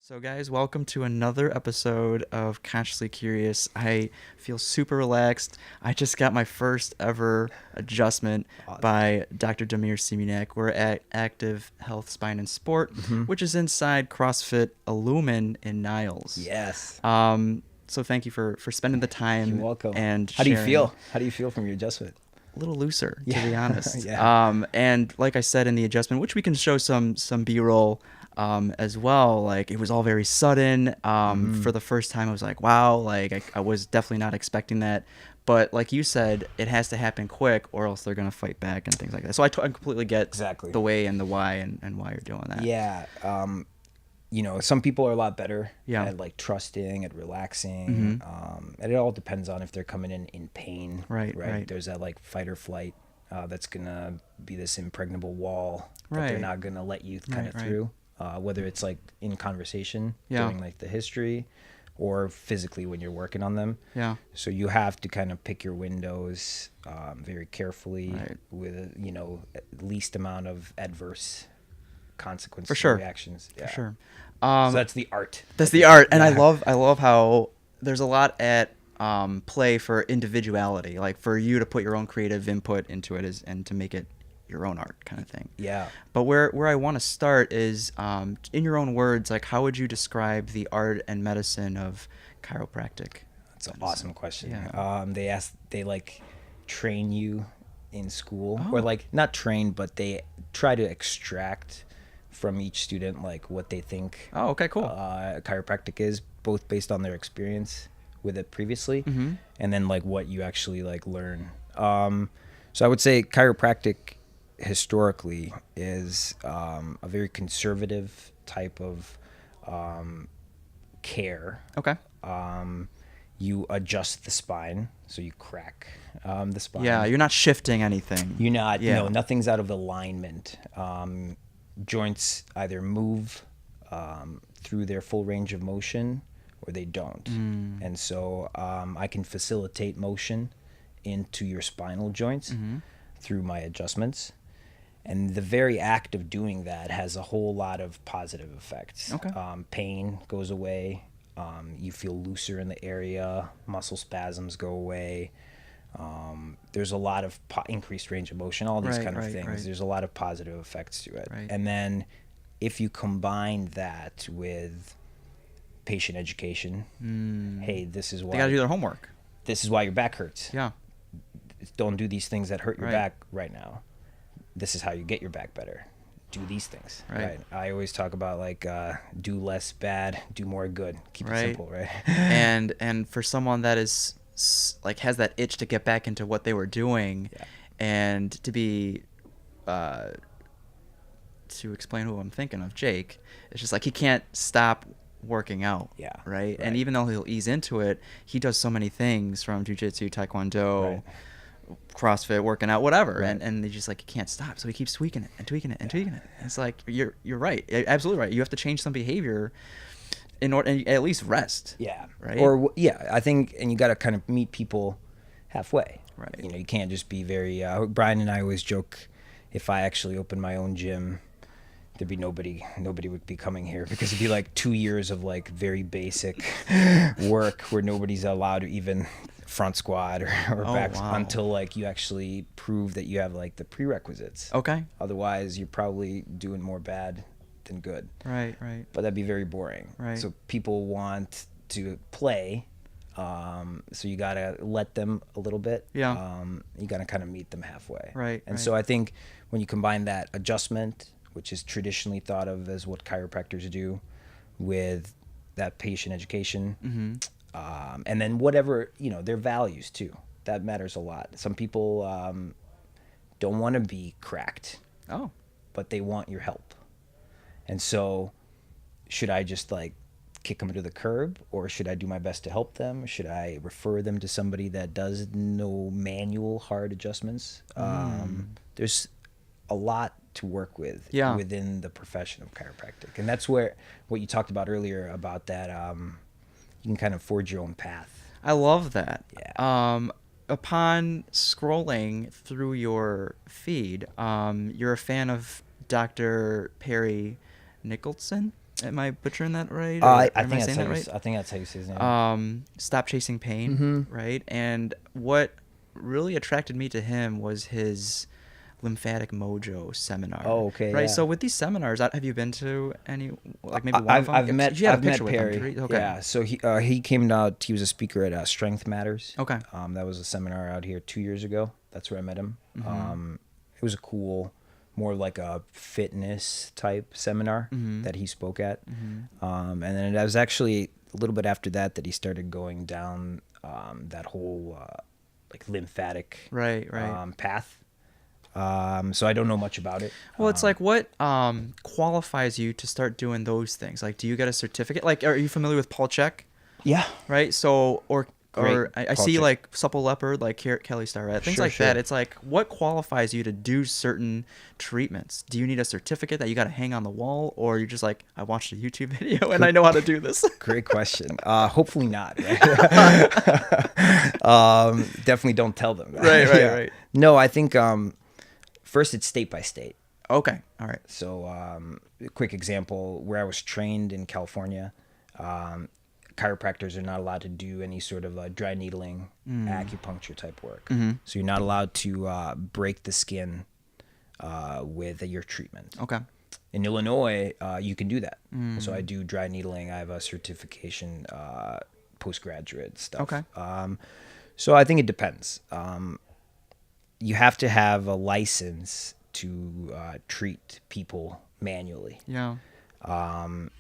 So, guys, welcome to another episode of Consciously Curious. I feel super relaxed. I just got my first ever adjustment Awesome. by Dr. Damir Simunac. We're at Active Health Spine and Sport, which is inside CrossFit Illumin in Niles. Yes. So, thank you for spending the time. You're welcome. And How do you sharing. feel? How do you feel from your adjustment? A little looser, to Yeah. be honest. Yeah. And like I said in the adjustment, which we can show some B-roll as well, like it was all very sudden. For the first time, I was like, wow, like I was definitely not expecting that. But like you said, it has to happen quick or else they're going to fight back and things like that. So I completely get Exactly. the way and the why and why you're doing that. Yeah. Some people are a lot better Yeah. at like trusting, at relaxing. And it all depends on if they're coming in pain. Right. There's that like fight or flight that's going to be this impregnable wall that Right. they're not going to let you kind of Right. through. Whether it's like in conversation Yeah. during like the history or physically when you're working on them. Yeah. So you have to kind of pick your windows very carefully Right. with, at least amount of adverse consequences For sure. reactions. Yeah. For sure. So that's the art. That's the art, and Yeah. I love how there's a lot at play for individuality, like for you to put your own creative input into it and to make it your own art kind of thing. Yeah. But where I want to start is in your own words, like how would you describe the art and medicine of chiropractic? That's an awesome question. Yeah. They like train you in school Oh. or like not train, but they try to extract from each student like what they think Oh, okay, cool. chiropractic is, both based on their experience with it previously and then like what you actually like learn. So I would say chiropractic historically is a very conservative type of care. Okay. You adjust the spine, so you crack the spine. Yeah, you're not shifting anything. You're not, Yeah. nothing's out of alignment. Joints either move through their full range of motion or they don't. And so I can facilitate motion into your spinal joints through my adjustments. And the very act of doing that has a whole lot of positive effects. Okay. Pain goes away. You feel looser in the area. Muscle spasms go away. There's a lot of increased range of motion, all these kind of things. Right. There's a lot of positive effects to it. Right. And then if you combine that with patient education, hey, this is They got to do their homework. this is why your back hurts. Yeah. Don't do these things that hurt your Right. back right now. This is how you get your back better. Do these things. Right. I always talk about like do less bad, do more good. Keep it simple, right? and for someone that is like has that itch to get back into what they were doing, Yeah. and to be to explain who I'm thinking of, Jake, it's just like he can't stop working out. Yeah, Right. And right. even though he'll ease into it, he does so many things from jiu-jitsu, taekwondo, Right. CrossFit, working out, whatever, Right. and they just like he can't stop, so he keeps tweaking it and tweaking it and tweaking it. It's like you're right, absolutely right. You have to change some behavior in order, and at least rest. Yeah. Right? Or I think, and you got to kind of meet people halfway. Right. You can't just be very. Brian and I always joke, if I actually opened my own gym, there'd be nobody would be coming here because it'd be like 2 years of like very basic work where nobody's allowed to even front squat or back wow. until like you actually prove that you have like the prerequisites. Okay. Otherwise, you're probably doing more bad than good. Right. But that'd be very boring. Right. So people want to play, so you gotta let them a little bit. Yeah. You gotta kind of meet them halfway. Right, And right. so I think when you combine that adjustment, which is traditionally thought of as what chiropractors do, with that patient education, and then whatever their values too, that matters a lot. Some people don't want to be cracked, Oh. but they want your help. And so should I just like kick them to the curb, or should I do my best to help them? Should I refer them to somebody that does no manual hard adjustments? There's a lot to work with Yeah. within the profession of chiropractic. And that's where what you talked about earlier about that you can kind of forge your own path. I love that. Yeah. Upon scrolling through your feed, you're a fan of Dr. Perry Nicholson. Am I butchering that right? Or I am think I that's saying how that you, right? I think that's how you say his name. Stop Chasing Pain, Mm-hmm. right? And what really attracted me to him was his lymphatic mojo seminar, Oh, okay, right? yeah. So with these seminars, have you been to any, like maybe one of them? I've 'Cause you had a I've picture met with him, Perry. okay. Yeah, so he came out. He was a speaker at Strength Matters. Okay. That was a seminar out here 2 years ago. That's where I met him. Mm-hmm. It was a cool, more like a fitness type seminar Mm-hmm. that he spoke at. Mm-hmm. And then it was actually a little bit after that he started going down that whole like lymphatic Right, right. path. So I don't know much about it. Well, it's like what qualifies you to start doing those things? Like, do you get a certificate? Like, are you familiar with Paul Chek? Yeah. Right. So, or Great I see project. like Supple Leopard, like Kelly Starrett, things Sure, like sure. that. It's like what qualifies you to do certain treatments? Do you need a certificate that you got to hang on the wall, or you're just like, I watched a YouTube video and I know how to do this? Great question. Hopefully not. Right? Definitely don't tell them. Right, right. No, I think first it's state by state. Okay. All right. So, a quick example where I was trained in California, chiropractors are not allowed to do any sort of dry needling, acupuncture type work. Mm-hmm. So you're not allowed to break the skin with your treatment. Okay. In Illinois, you can do that. So I do dry needling. I have a certification, postgraduate stuff. Okay. So I think it depends. You have to have a license to treat people manually. Yeah. And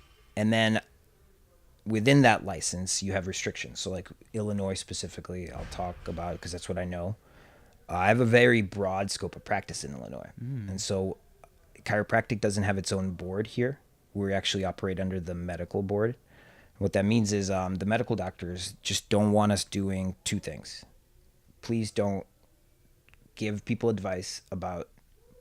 then within that license, you have restrictions. So like Illinois specifically, I'll talk about it because that's what I know. I have a very broad scope of practice in Illinois. And so chiropractic doesn't have its own board here. We actually operate under the medical board. What that means is the medical doctors just don't want us doing two things. Please don't give people advice about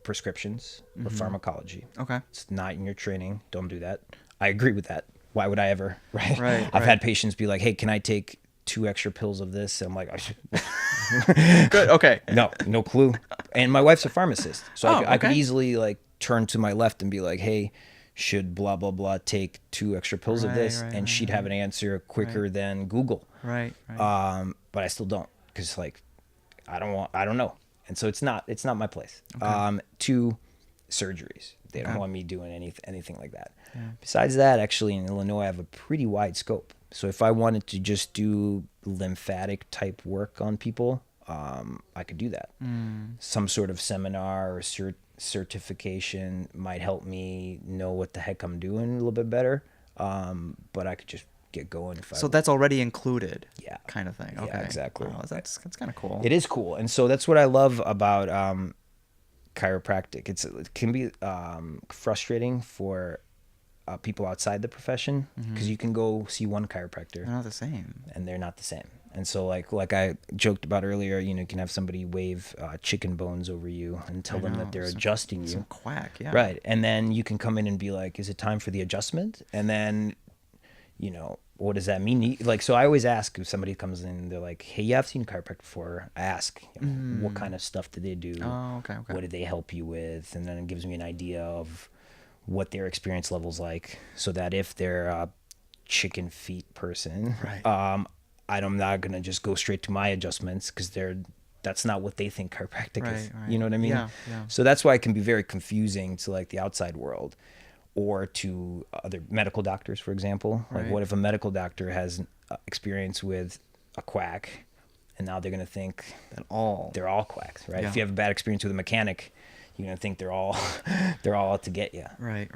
prescriptions or pharmacology. Okay. It's not in your training. Don't do that. I agree with that. Why would I ever? Right. Right, I've right. had patients be like, "Hey, can I take 2 extra pills of this?" And I'm like, Good. Okay. no clue. And my wife's a pharmacist, so I could okay. easily like turn to my left and be like, "Hey, should blah blah blah take 2 extra pills of Right, this?" right, and she'd have an answer quicker than Google. Right. Right. But I still don't because like I don't know, and so it's not my place. 2 surgeries. They don't want me doing anything like that. Yeah. Besides that, actually in Illinois, I have a pretty wide scope. So if I wanted to just do lymphatic type work on people, I could do that. Some sort of seminar or certification might help me know what the heck I'm doing a little bit better. But I could just get going. So that's already included. Yeah. Kind of thing. Okay. Yeah, exactly. Wow, that's kind of cool. It is cool. And so that's what I love about chiropractic. It can be frustrating for people outside the profession because you can go see one chiropractor They're not the same. and they're not the same. And so like I joked about earlier, you can have somebody wave chicken bones over you and tell them that they're adjusting Some you. quack. Yeah. Right. And then you can come in and be like, is it time for the adjustment? And then, what does that mean? Like, so I always ask if somebody comes in and they're like, hey, yeah, I've seen a chiropractor before. I ask, what kind of stuff do they do? Oh, okay. What do they help you with? And then it gives me an idea of what their experience level's like, so that if they're a chicken feet person, Right. I'm not gonna just go straight to my adjustments because that's not what they think chiropractic is. Right. You know what I mean? Yeah. So that's why it can be very confusing to like the outside world or to other medical doctors, for example. Like, Right. what if a medical doctor has experience with a quack, and now they're gonna think That all. they're all quacks, right? Yeah. If you have a bad experience with a mechanic, you're gonna think they're all out to get you. Right.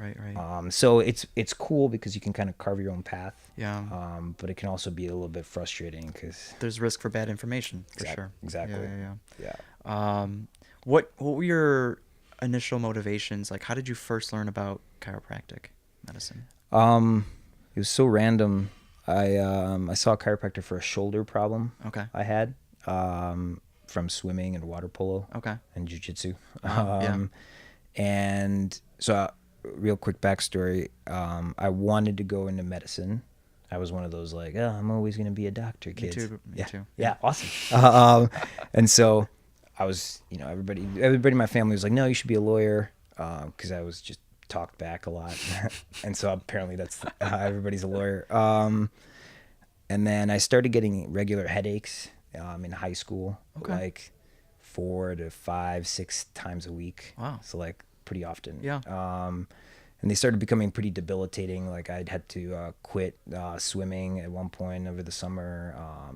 So it's cool because you can kind of carve your own path. Yeah. But it can also be a little bit frustrating because There's risk for bad information for sure. exactly. Yeah. What were your initial motivations? Like, how did you first learn about chiropractic medicine? It was so random. I saw a chiropractor for a shoulder problem. Okay. I had from swimming and water polo. Okay. And jiu-jitsu. Yeah. And so real quick backstory. I wanted to go into medicine. I was one of those like, oh, I'm always going to be a doctor kids. Me too. Yeah. Awesome. And so I was, everybody in my family was like, no, you should be a lawyer. Cause I was just talked back a lot. And so apparently that's everybody's a lawyer. And then I started getting regular headaches in high school, Okay. like 4 to 5, 6 times a week. Wow. So like pretty often. Yeah. And they started becoming pretty debilitating. Like I'd had to quit swimming at one point over the summer,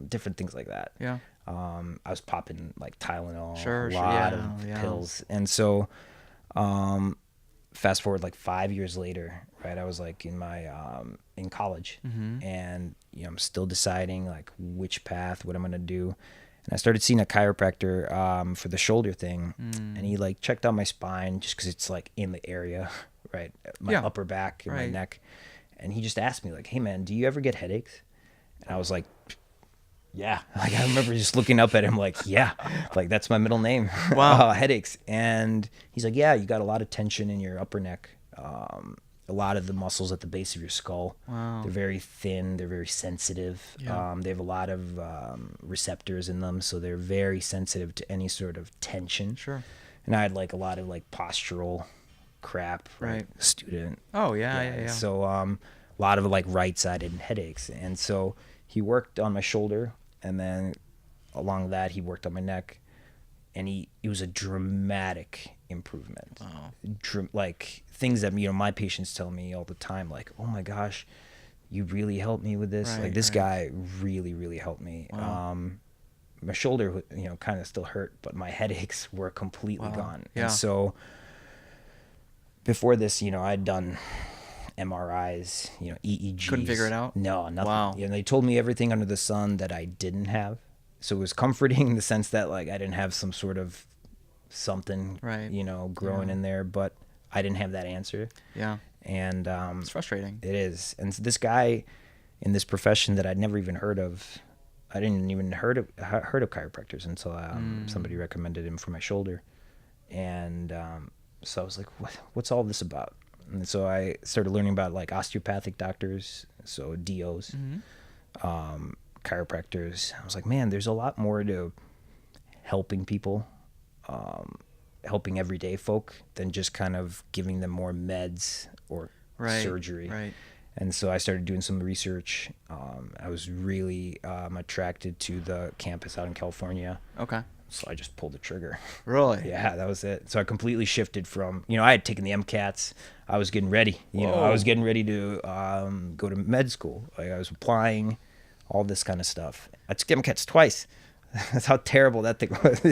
different things like that. Yeah. I was popping like Tylenol, Sure, a sure, lot yeah, of yeah. pills. And so fast forward like 5 years later, right? I was like in college, and I'm still deciding like which path, what I'm gonna do. And I started seeing a chiropractor for the shoulder thing, and he like checked out my spine just because it's like in the area, right? My Yeah. upper back and my Right. neck. And he just asked me like, "Hey man, do you ever get headaches?" And I was like, "Yeah." Like I remember just looking up at him like, "Yeah," like that's my middle name. Wow. Headaches. And he's like, "Yeah, you got a lot of tension in your upper neck. A lot of the muscles at the base of your skull. Wow. They're very thin. They're very sensitive. Yeah. They have a lot of receptors in them, so they're very sensitive to any sort of tension." Sure. And I had like a lot of like postural crap, Right. student. Oh, yeah. So a lot of like right-sided headaches. And so he worked on my shoulder, and then along that he worked on my neck, and it was a dramatic improvement. Wow. Like things that my patients tell me all the time, like, "Oh my gosh, you really helped me with this." Right, Like this right. guy really, really helped me. Wow. My shoulder, kind of still hurt, but my headaches were completely Wow. gone. Yeah. And so before this, I'd done MRIs, EEGs. Couldn't figure it out? No, nothing. Wow. They told me everything under the sun that I didn't have. So it was comforting in the sense that like I didn't have some sort of something, Right. growing Yeah. in there, but I didn't have that answer. Yeah. And It's frustrating. it is. And so this guy in this profession that I'd never even heard of, I didn't even heard of chiropractors until somebody recommended him for my shoulder. And so I was like, what's all this about? And so I started learning about like osteopathic doctors, so DOs, chiropractors. I was like, man, there's a lot more to helping people, helping everyday folk than just kind of giving them more meds or Right. surgery. Right. And so I started doing some research. I was really attracted to the campus out in California. Okay. So I just pulled the trigger. Really? Yeah, that was it. So I completely shifted from, I had taken the MCATs. I was getting ready. I Whoa. was getting ready to go to med school. Like I was applying, all this kind of stuff. I took the MCATs twice. That's how terrible that thing was.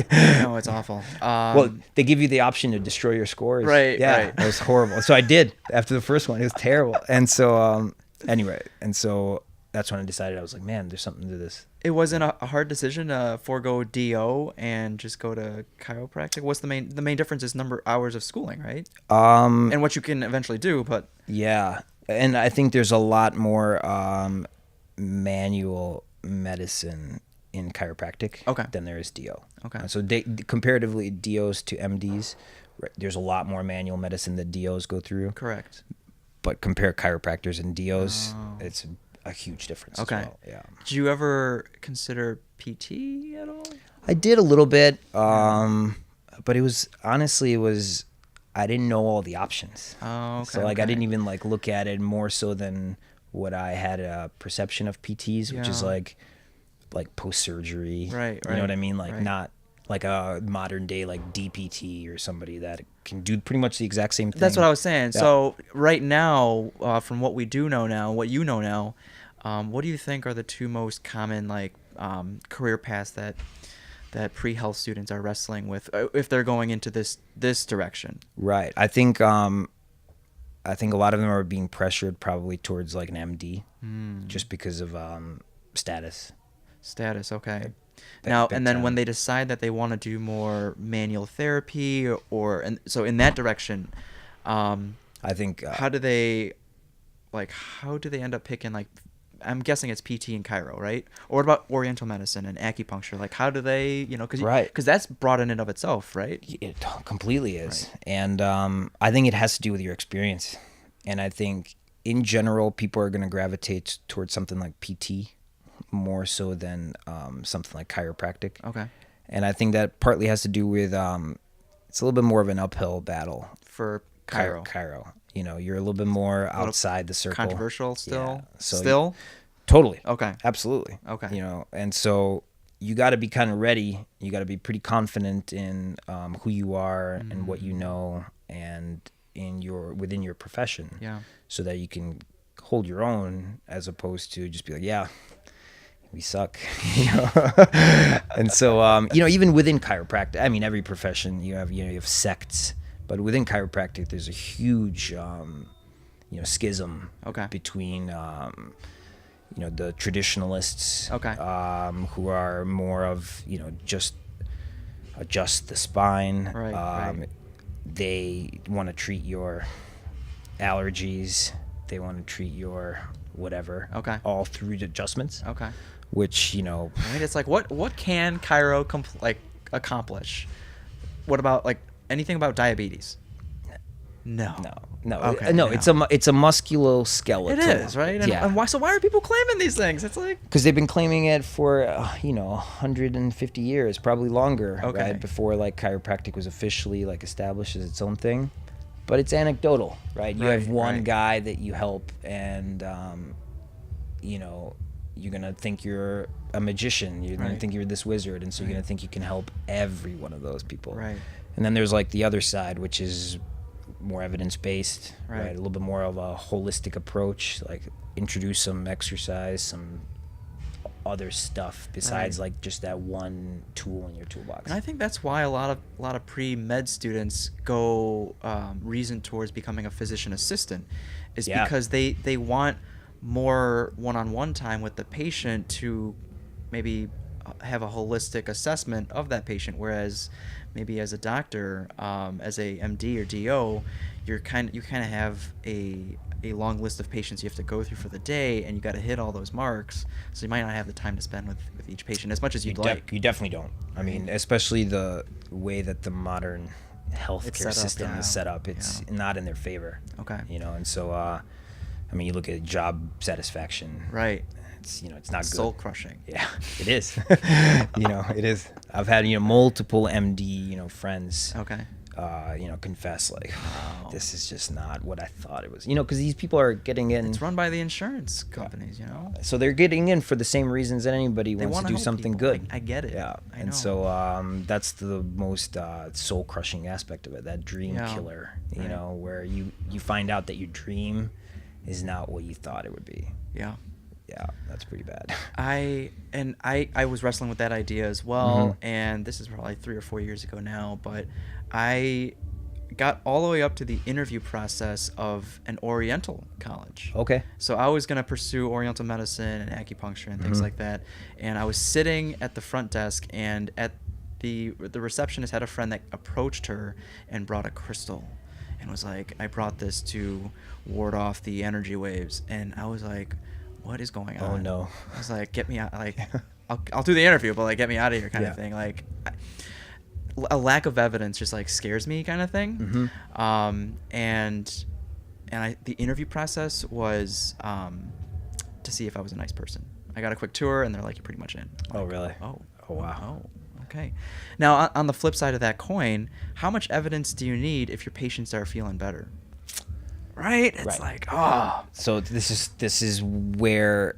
No, it's awful. Well, they give you the option to destroy your scores. Right, Yeah, right. it was horrible. So I did after the first one. It was terrible. And so anyway, that's when I decided. I was like, man, there's something to this. It wasn't a hard decision to forego DO and just go to chiropractic. What's the main difference is number hours of schooling, right? And what you can eventually do, but Yeah, and I think there's a lot more manual medicine in chiropractic than there is DO. Okay. So comparatively, DOs to MDs, right, there's a lot more manual medicine that DOs go through. correct. But compare chiropractors and DOs, it's a huge difference. Okay. As well. Yeah. Did you ever consider PT at all? I did a little bit, but it was honestly I didn't know all the options. Oh, okay. So like I okay. didn't even like look at it more so than what I had a perception of PTs, which is Yeah. like post surgery. Right, You know what I mean? Like right. not like a modern day like DPT or somebody that can do pretty much the exact same thing. That's what I was saying. Yeah. So right now, from what we do know now, what you know now, what do you think are the two most common like career paths that pre-health students are wrestling with if they're going into this direction? Right. I think a lot of them are being pressured probably towards like an MD, just because of status. Status, okay. Big- Now, big and then when time. they decide that they want to do more manual therapy and so in that direction, I think how do they end up picking like, I'm guessing it's PT and chiro, right? Or what about oriental medicine and acupuncture? Like how do they, Right. because that's broad in and of itself, right? it completely is. Right. And I think it has to do with your experience. And I think in general, people are going to gravitate towards something like PT more so than something like chiropractic. Okay. And I think that partly has to do with it's a little bit more of an uphill battle. For Chiro. You know, you're a little bit more outside the circle. Controversial still? Yeah. So still? Totally. Okay. Absolutely. Okay. You know, and so you got to be kind of ready. You got to be pretty confident in who you are and what you know, and within your profession. Yeah. So that you can hold your own, as opposed to just be like, yeah, we suck. You know. And so you know, even within chiropractic, I mean, every profession you have sects, but within chiropractic, there's a huge schism between the traditionalists, who are more of, just adjust the spine. Right. They want to treat your allergies. They want to treat your whatever. All through adjustments. Which, Right. It's like, what can chiro accomplish? What about anything about diabetes? No. Okay, no. It's a musculoskeletal. It is, right? And why are people claiming these things? It's like, because they've been claiming it for 150 years, probably longer, right? Before chiropractic was officially established as its own thing. But it's anecdotal, right? You have one guy that you help, and you're gonna think you're a magician. You're gonna think you're this wizard, and so you're gonna think you can help every one of those people. Right. And then there's the other side, which is more evidence-based, right? A little bit more of a holistic approach, introduce some exercise, some other stuff besides just that one tool in your toolbox. And I think that's why a lot of pre-med students go reason towards becoming a physician assistant, is because they want more one-on-one time with the patient to maybe have a holistic assessment of that patient, whereas maybe as a doctor, as a MD or DO, you kind of have a long list of patients you have to go through for the day, and you got to hit all those marks, so you might not have the time to spend with each patient as much as you'd like. You definitely don't. I mean, especially the way that the modern healthcare system is set up, it's not in their favor. And so I mean, you look at job satisfaction, right? It's it's not good. Soul crushing. Yeah, it is. It is. I've had multiple MD friends confess this is just not what I thought it was. Because these people are getting in. It's run by the insurance companies, So they're getting in for the same reasons that anybody wants to do something good. I get it. Yeah, I know. And so that's the most soul crushing aspect of it. That dream killer. Where you find out that your dream is not what you thought it would be. Yeah, that's pretty bad. I was wrestling with that idea as well, and this is probably 3 or 4 years ago now, but I got all the way up to the interview process of an Oriental college. So I was going to pursue Oriental medicine and acupuncture and things like that, and I was sitting at the front desk, and the receptionist had a friend that approached her and brought a crystal and was like, I brought this to ward off the energy waves, and I was like, what is going on? Oh no. I was like, get me out, I'll do the interview, but get me out of here kind of thing. A lack of evidence just scares me kind of thing. And the interview process was to see if I was a nice person. I got a quick tour, and they're like, you're pretty much in. Oh really? Oh wow. Oh, okay. Now on the flip side of that coin, how much evidence do you need if your patients are feeling better? Right? It's So this is where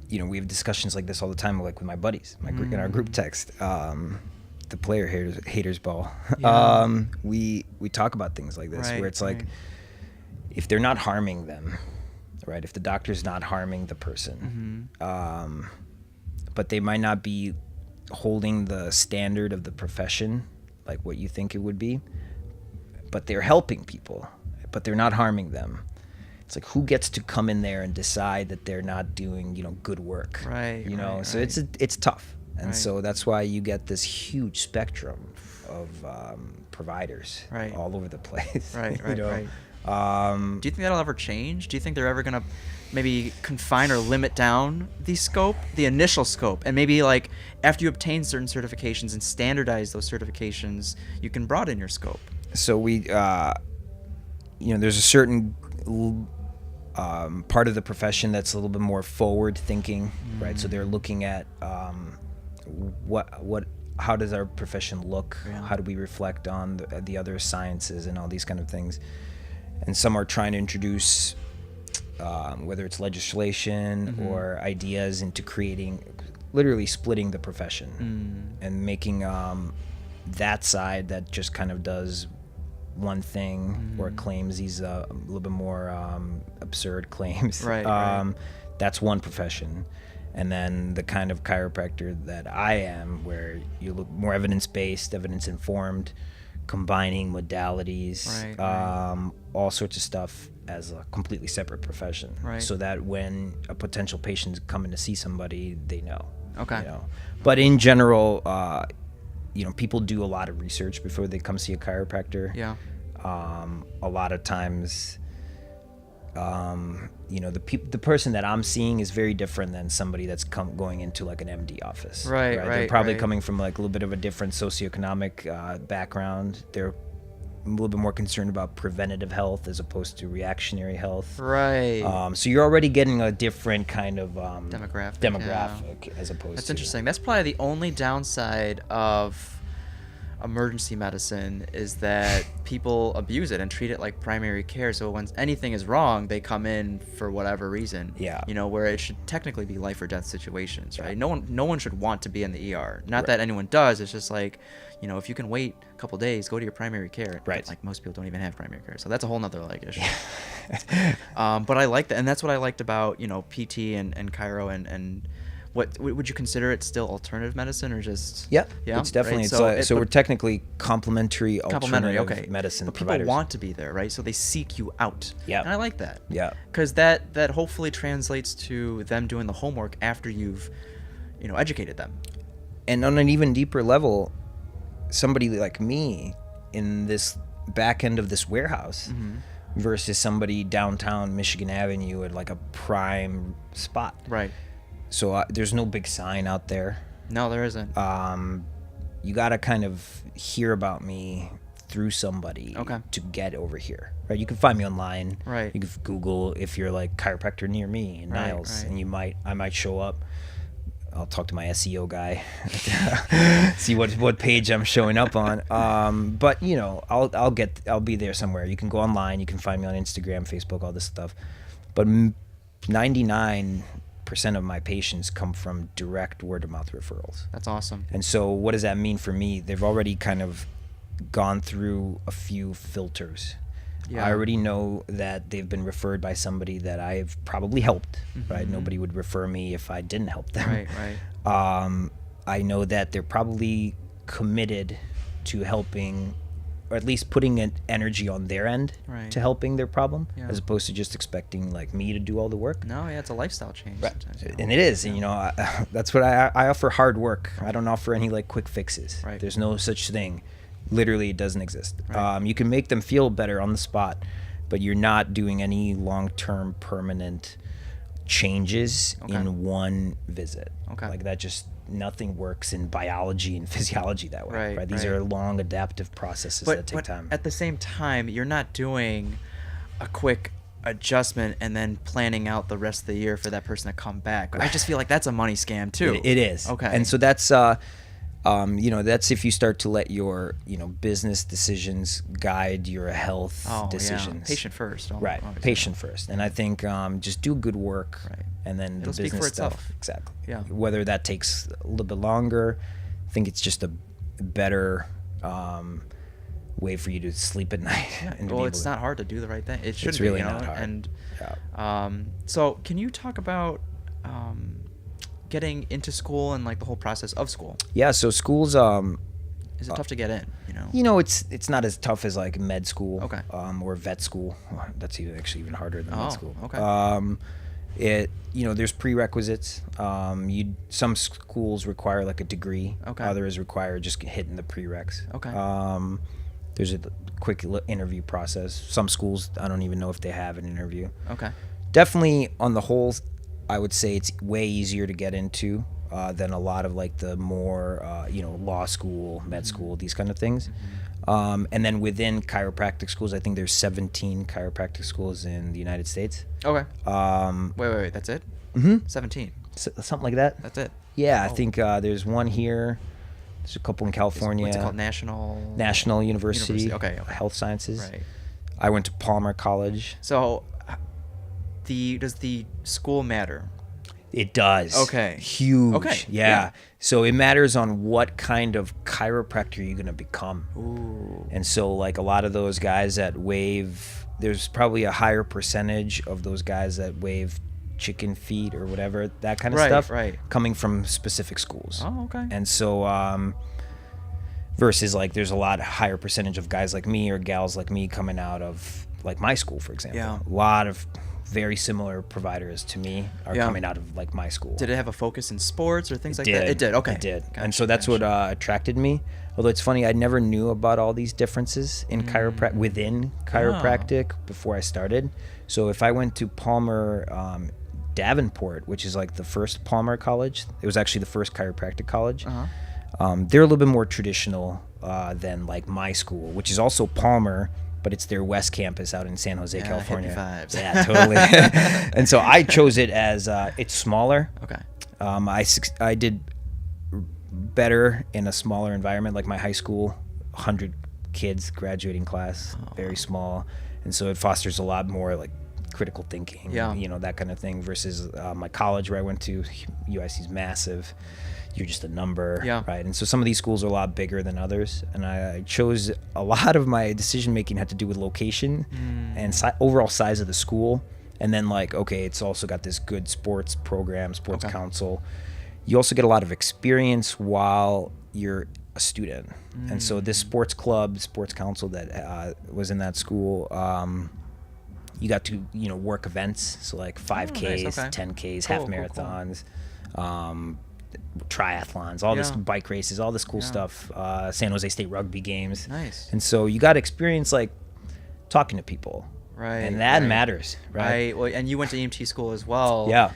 we have discussions like this all the time, with my buddies, in our group text, the player haters ball. We talk about things like this, where it's if they're not harming them, right? If the doctor's not harming the person, but they might not be holding the standard of the profession, what you think it would be, but they're helping people, but they're not harming them. It's who gets to come in there and decide that they're not doing, good work. Right. So it's tough. And so that's why you get this huge spectrum of providers all over the place. Right. Do you think that'll ever change? Do you think they're ever going to maybe confine or limit down the initial scope, and maybe after you obtain certain certifications and standardize those certifications, you can broaden your scope? So we, there's a certain part of the profession that's a little bit more forward thinking, right? So they're looking at what how does our profession look? Yeah. How do we reflect on the other sciences and all these kind of things? And some are trying to introduce, whether it's legislation or ideas into creating, literally splitting the profession and making that side that just kind of does one thing or claims these a little bit more absurd claims. Right. That's one profession. And then the kind of chiropractor that I am, where you look more evidence-based, evidence-informed, combining modalities, all sorts of stuff as a completely separate profession. Right. So that when a potential patient's coming to see somebody, they know. Okay. You know? But in general, people do a lot of research before they come see a chiropractor. Yeah. A lot of times, the person that I'm seeing is very different than somebody that's going into like an MD office. Right. They're probably coming from like a little bit of a different socioeconomic background. They're a little bit more concerned about preventative health as opposed to reactionary health. Right. So you're already getting a different kind of demographic as opposed to. That's interesting. That's probably the only downside of emergency medicine is that people abuse it and treat it like primary care. So when anything is wrong, they come in for whatever reason. Yeah. Where it should technically be life or death situations, right? No one should want to be in the ER. Not that anyone does. It's just like, if you can wait a couple days, go to your primary care. Right. Like most people don't even have primary care. So that's a whole nother issue. But I like that. And that's what I liked about, PT and chiro and what would you consider it still alternative medicine or just? Yeah, it's definitely right? so we're technically complementary alternative okay. medicine but providers. People want to be there, right? So they seek you out. Yeah, and I like that. Yeah, because that hopefully translates to them doing the homework after you've, educated them. And on an even deeper level, somebody like me in this back end of this warehouse versus somebody downtown Michigan Avenue at like a prime spot. Right. So there's no big sign out there. No, there isn't. You got to kind of hear about me through somebody to get over here. Right? You can find me online. Right. You can Google if you're like chiropractor near me in Niles, and I might show up. I'll talk to my SEO guy, see what page I'm showing up on. But I'll be there somewhere. You can go online. You can find me on Instagram, Facebook, all this stuff. But 99% of my patients come from direct word-of-mouth referrals. That's awesome. And so what does that mean for me? They've already kind of gone through a few filters. Yeah. I already know that they've been referred by somebody that I've probably helped, right? Nobody would refer me if I didn't help them. Right. I know that they're probably committed to helping, or at least putting an energy on their end to helping their problem, as opposed to just expecting like me to do all the work. No, it's a lifestyle change. Right. And it is, and that's what I offer. Hard work. I don't offer any like quick fixes. Right. There's no such thing. Literally, it doesn't exist. Right. You can make them feel better on the spot, but you're not doing any long-term permanent changes in one visit. Like that just nothing works in biology and physiology that way. Right. These are long adaptive processes that take time. At the same time, you're not doing a quick adjustment and then planning out the rest of the year for that person to come back. I just feel like that's a money scam too. It is. Okay. And so that's that's if you start to let your business decisions guide your health decisions. Yeah. Patient first. Right. Obviously. Patient first. And I think just do good work, and then It'll the business speak for stuff. Itself. Exactly. Yeah. Whether that takes a little bit longer, I think it's just a better way for you to sleep at night. Yeah. And Well, it's not hard to do the right thing. It should it's be, really not hard. And so can you talk about getting into school and like the whole process of school? Yeah, so schools is it tough to get in, it's not as tough as like med school or vet school. That's actually even harder than med school. There's prerequisites. Some schools require like a degree. Others require just hitting the prereqs. There's a quick interview process. Some schools, I don't even know if they have an interview. Definitely on the whole, I would say it's way easier to get into than a lot of like the more law school, med school, these kind of things. And then within chiropractic schools, I think there's 17 chiropractic schools in the United States. Wait, that's it? 17. Something like that. That's it? Yeah, I think there's one here. There's a couple in California. What's it called? National University. Okay. Health Sciences. Right. I went to Palmer College. So, does the school matter? It does. Okay. Huge. Okay. Yeah. So it matters on what kind of chiropractor you're going to become. Ooh. And so like a lot of those guys that wave, there's probably a higher percentage of those guys that wave chicken feet or whatever, that kind of stuff, coming from specific schools. Oh, okay. And so versus like there's a lot higher percentage of guys like me or gals like me coming out of like my school, for example. Yeah. A lot of very similar providers to me are coming out of like my school. Did it have a focus in sports or things like that? It did. Okay. It did. Gotcha, And so that's what attracted me. Although it's funny, I never knew about all these differences in within chiropractic before I started. So if I went to Palmer Davenport, which is like the first Palmer college, it was actually the first chiropractic college. They're a little bit more traditional than like my school, which is also Palmer, but it's their West Campus out in San Jose, California. Hippie vibes. Yeah, totally. And so I chose it as it's smaller. Okay. I did better in a smaller environment, like my high school, 100 kids graduating class, very small, and so it fosters a lot more like critical thinking, that kind of thing. Versus my college where I went to, UIC's massive. You're just a number, right? And so some of these schools are a lot bigger than others, and I chose a lot of my decision making had to do with location and overall size of the school, and then like, okay, it's also got this good sports program, sports council. You also get a lot of experience while you're a student, and so this sports club, sports council that was in that school, you got to work events, so like 5Ks, 10Ks, half marathons. Triathlons, all this bike races, all this cool stuff, San Jose State rugby games. Nice. And so you got experience like talking to people. Right. And that matters, right? Well, and you went to EMT school as well. Yeah.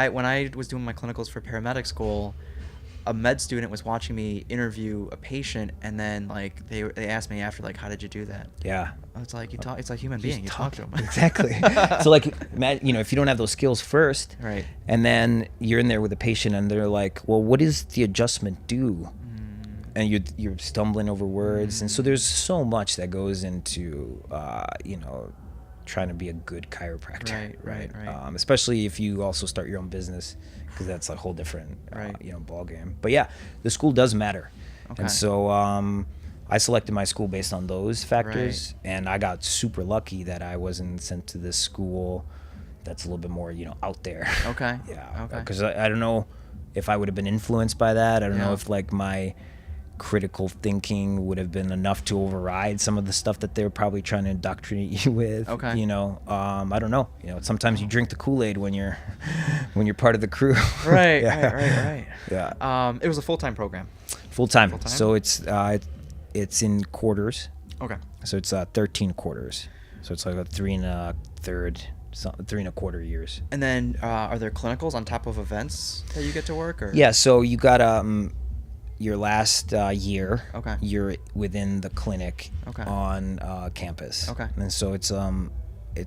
When I was doing my clinicals for paramedic school, a med student was watching me interview a patient, and then like they asked me after, like, how did you do that? Yeah. It's like it's like human being. You talk to them. Exactly. So like, if you don't have those skills first, right, and then you're in there with a patient, and they're like, well, what does the adjustment do? And you're stumbling over words, and so there's so much that goes into trying to be a good chiropractor, right? Especially if you also start your own business, because that's a whole different ball game. But yeah, the school does matter. Okay. And so I selected my school based on those factors, and I got super lucky that I wasn't sent to this school that's a little bit more out there. Okay. Yeah. Okay. Because I don't know if I would have been influenced by that. I don't know if like my critical thinking would have been enough to override some of the stuff that they're probably trying to indoctrinate you with. Okay. I don't know. Sometimes you drink the Kool-Aid when you're part of the crew. Right. Yeah. It was a full-time program. Full-time. So it's in quarters. Okay. So it's 13 quarters. So it's like a 3 1/4 years. And then are there clinicals on top of events that you get to work? Or? Yeah. So you got your last year, you're within the clinic on campus. Okay. And so it's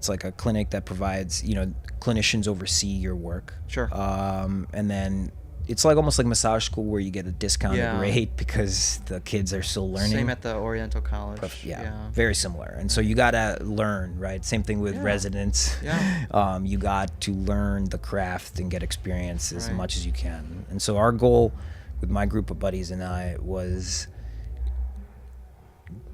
like a clinic that provides, clinicians oversee your work. Sure. And then it's like almost like massage school where you get a discounted rate because the kids are still learning. Same at the Oriental College. Very similar. And so you got to learn, right? Same thing with residents. Yeah. You got to learn the craft and get experience as much as you can. And so our goal with my group of buddies and I was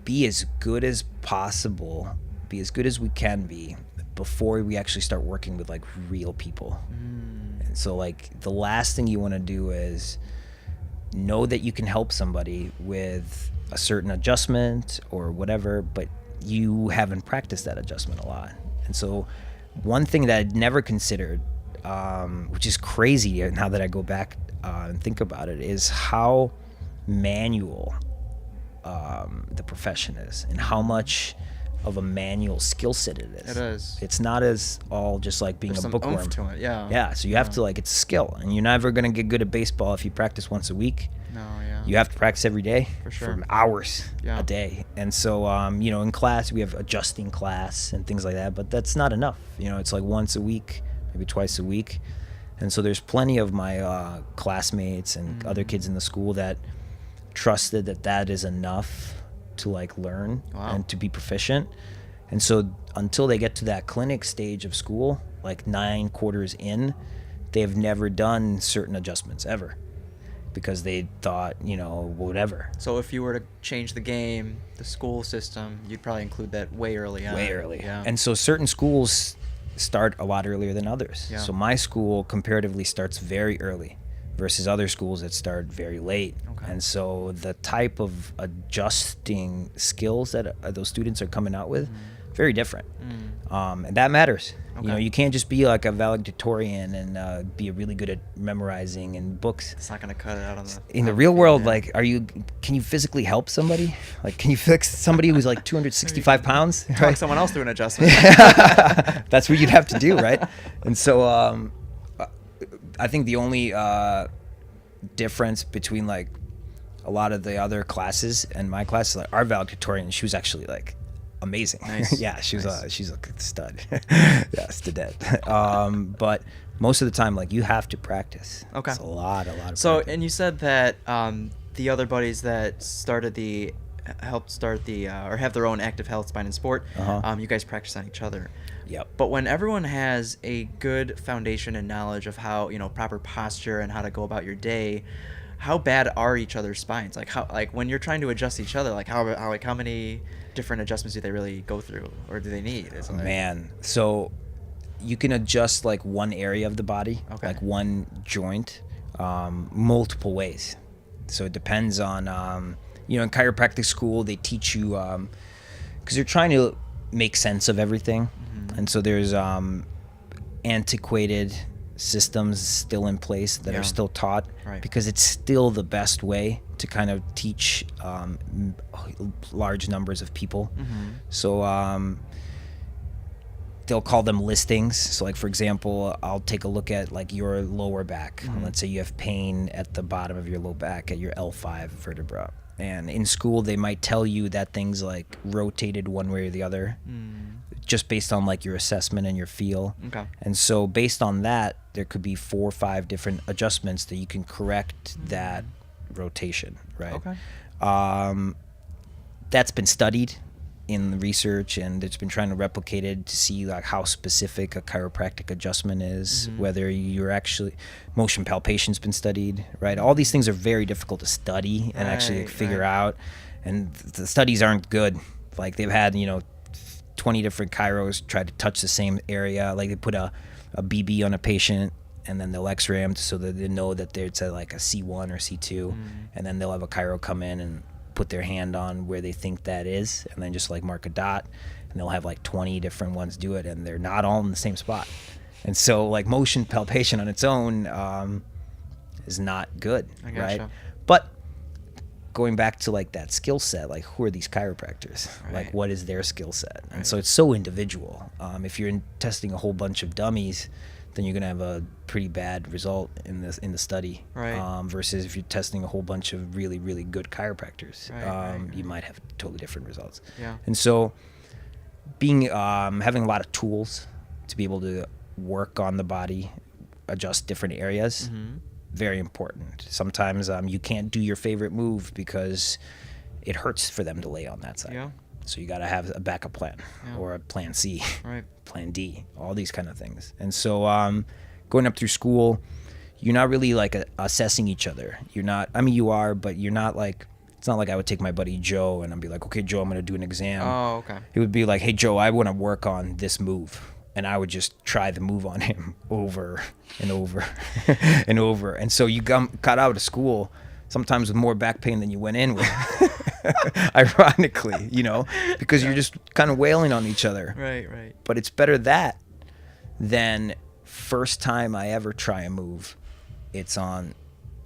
be as good as possible, be as good as we can be before we actually start working with like real people. And so like the last thing you want to do is know that you can help somebody with a certain adjustment or whatever, but you haven't practiced that adjustment a lot. And so one thing that I'd never considered, which is crazy now that I go back and think about it, is how manual the profession is and how much of a manual skill set it is. It is. It's not as all just like being There's a bookworm. Oomph to it, yeah. Yeah, so you have to it's a skill, and you're never going to get good at baseball if you practice once a week. No, yeah. You have to practice every day for hours a day. And so, in class, we have adjusting class and things like that, but that's not enough. It's like once a week, maybe twice a week. And so there's plenty of my classmates and other kids in the school that trusted that is enough to like learn and to be proficient. And so until they get to that clinic stage of school, like 9 quarters in, they've never done certain adjustments ever, because they thought, you know, whatever. So if you were to change the game, the school system, you'd probably include that way early on. Way early. Yeah. And so certain schools start a lot earlier than others. Yeah. So my school comparatively starts very early versus other schools that start very late. Okay. And so the type of adjusting skills that those students are coming out with, very different. And that matters. Okay. You know, you can't just be like a valedictorian and be really good at memorizing and books. It's not going to cut it out on the... In the real world, like, can you physically help somebody? Like, can you fix somebody who's like 265 pounds? Talk Right? someone else through an adjustment. That's what you'd have to do, right? And so I think the only difference between like a lot of the other classes and my class, like our valedictorian, she was actually like amazing. Nice. Yeah, she's Nice. a stud. Yes, to death. But most of the time, like, you have to practice. Okay. It's a lot of So, practice. and you said that the other buddies that helped start or have their own active health, spine, and sport, you guys practice on each other. Yep. But when everyone has a good foundation and knowledge of how, you know, proper posture and how to go about your day, how bad are each other's spines? Like when you're trying to adjust each other, like how many different adjustments do they really go through, or do they need? Is it like... Man, so you can adjust like one area of the body, Okay. like one joint, multiple ways. So it depends on, you know, in chiropractic school, they teach you, because you're trying to make sense of everything. And so there's antiquated systems still in place that Yeah. are still taught, Right. because it's still the best way to kind of teach large numbers of people. So they'll call them listings. So like, for example, I'll take a look at like your lower back. Let's say you have pain at the bottom of your low back at your L5 vertebra. And in school, they might tell you that things like rotated one way or the other, just based on like your assessment and your feel. Okay. And so based on that, there could be 4 or 5 different adjustments that you can correct that rotation, right? Okay. That's been studied in the research, and it's been trying to replicate it to see like how specific a chiropractic adjustment is, whether you're actually, motion palpation's been studied, right? All these things are very difficult to study and actually figure out, and the studies aren't good. Like, they've had, you know, 20 different chiros try to touch the same area. Like, they put a BB on a patient, and then they'll x-ray them so that they know that it's at like a C1 or C2, and then they'll have a chiro come in and put their hand on where they think that is, and then just like mark a dot, and they'll have like 20 different ones do it, and they're not all in the same spot. And so like motion palpation on its own is not good, I gotcha. right? But going back to like that skill set, like, who are these chiropractors? Right. Like, what is their skill set? And Right. so it's so individual. If you're testing a whole bunch of dummies, then you're gonna have a pretty bad result in the study. Right. Versus if you're testing a whole bunch of really, really good chiropractors, Right. you might have totally different results. Yeah. And so being having a lot of tools to be able to work on the body, adjust different areas, very important. Sometimes you can't do your favorite move because it hurts for them to lay on that side. Yeah. So you got to have a backup plan, Yeah. or a plan C, Right. plan D, all these kind of things. And so going up through school, you're not really like assessing each other. You're not, I mean, you are, but you're not like, it's not like I would take my buddy Joe and I'd be like, okay, Joe, I'm going to do an exam. Oh, okay. It would be like, hey, Joe, I want to work on this move. And I would just try the move on him over and over and over. And so you got out of school sometimes with more back pain than you went in with, ironically, you know, because you're just kind of wailing on each other. Right, right. But it's better that than first time I ever try a move, it's on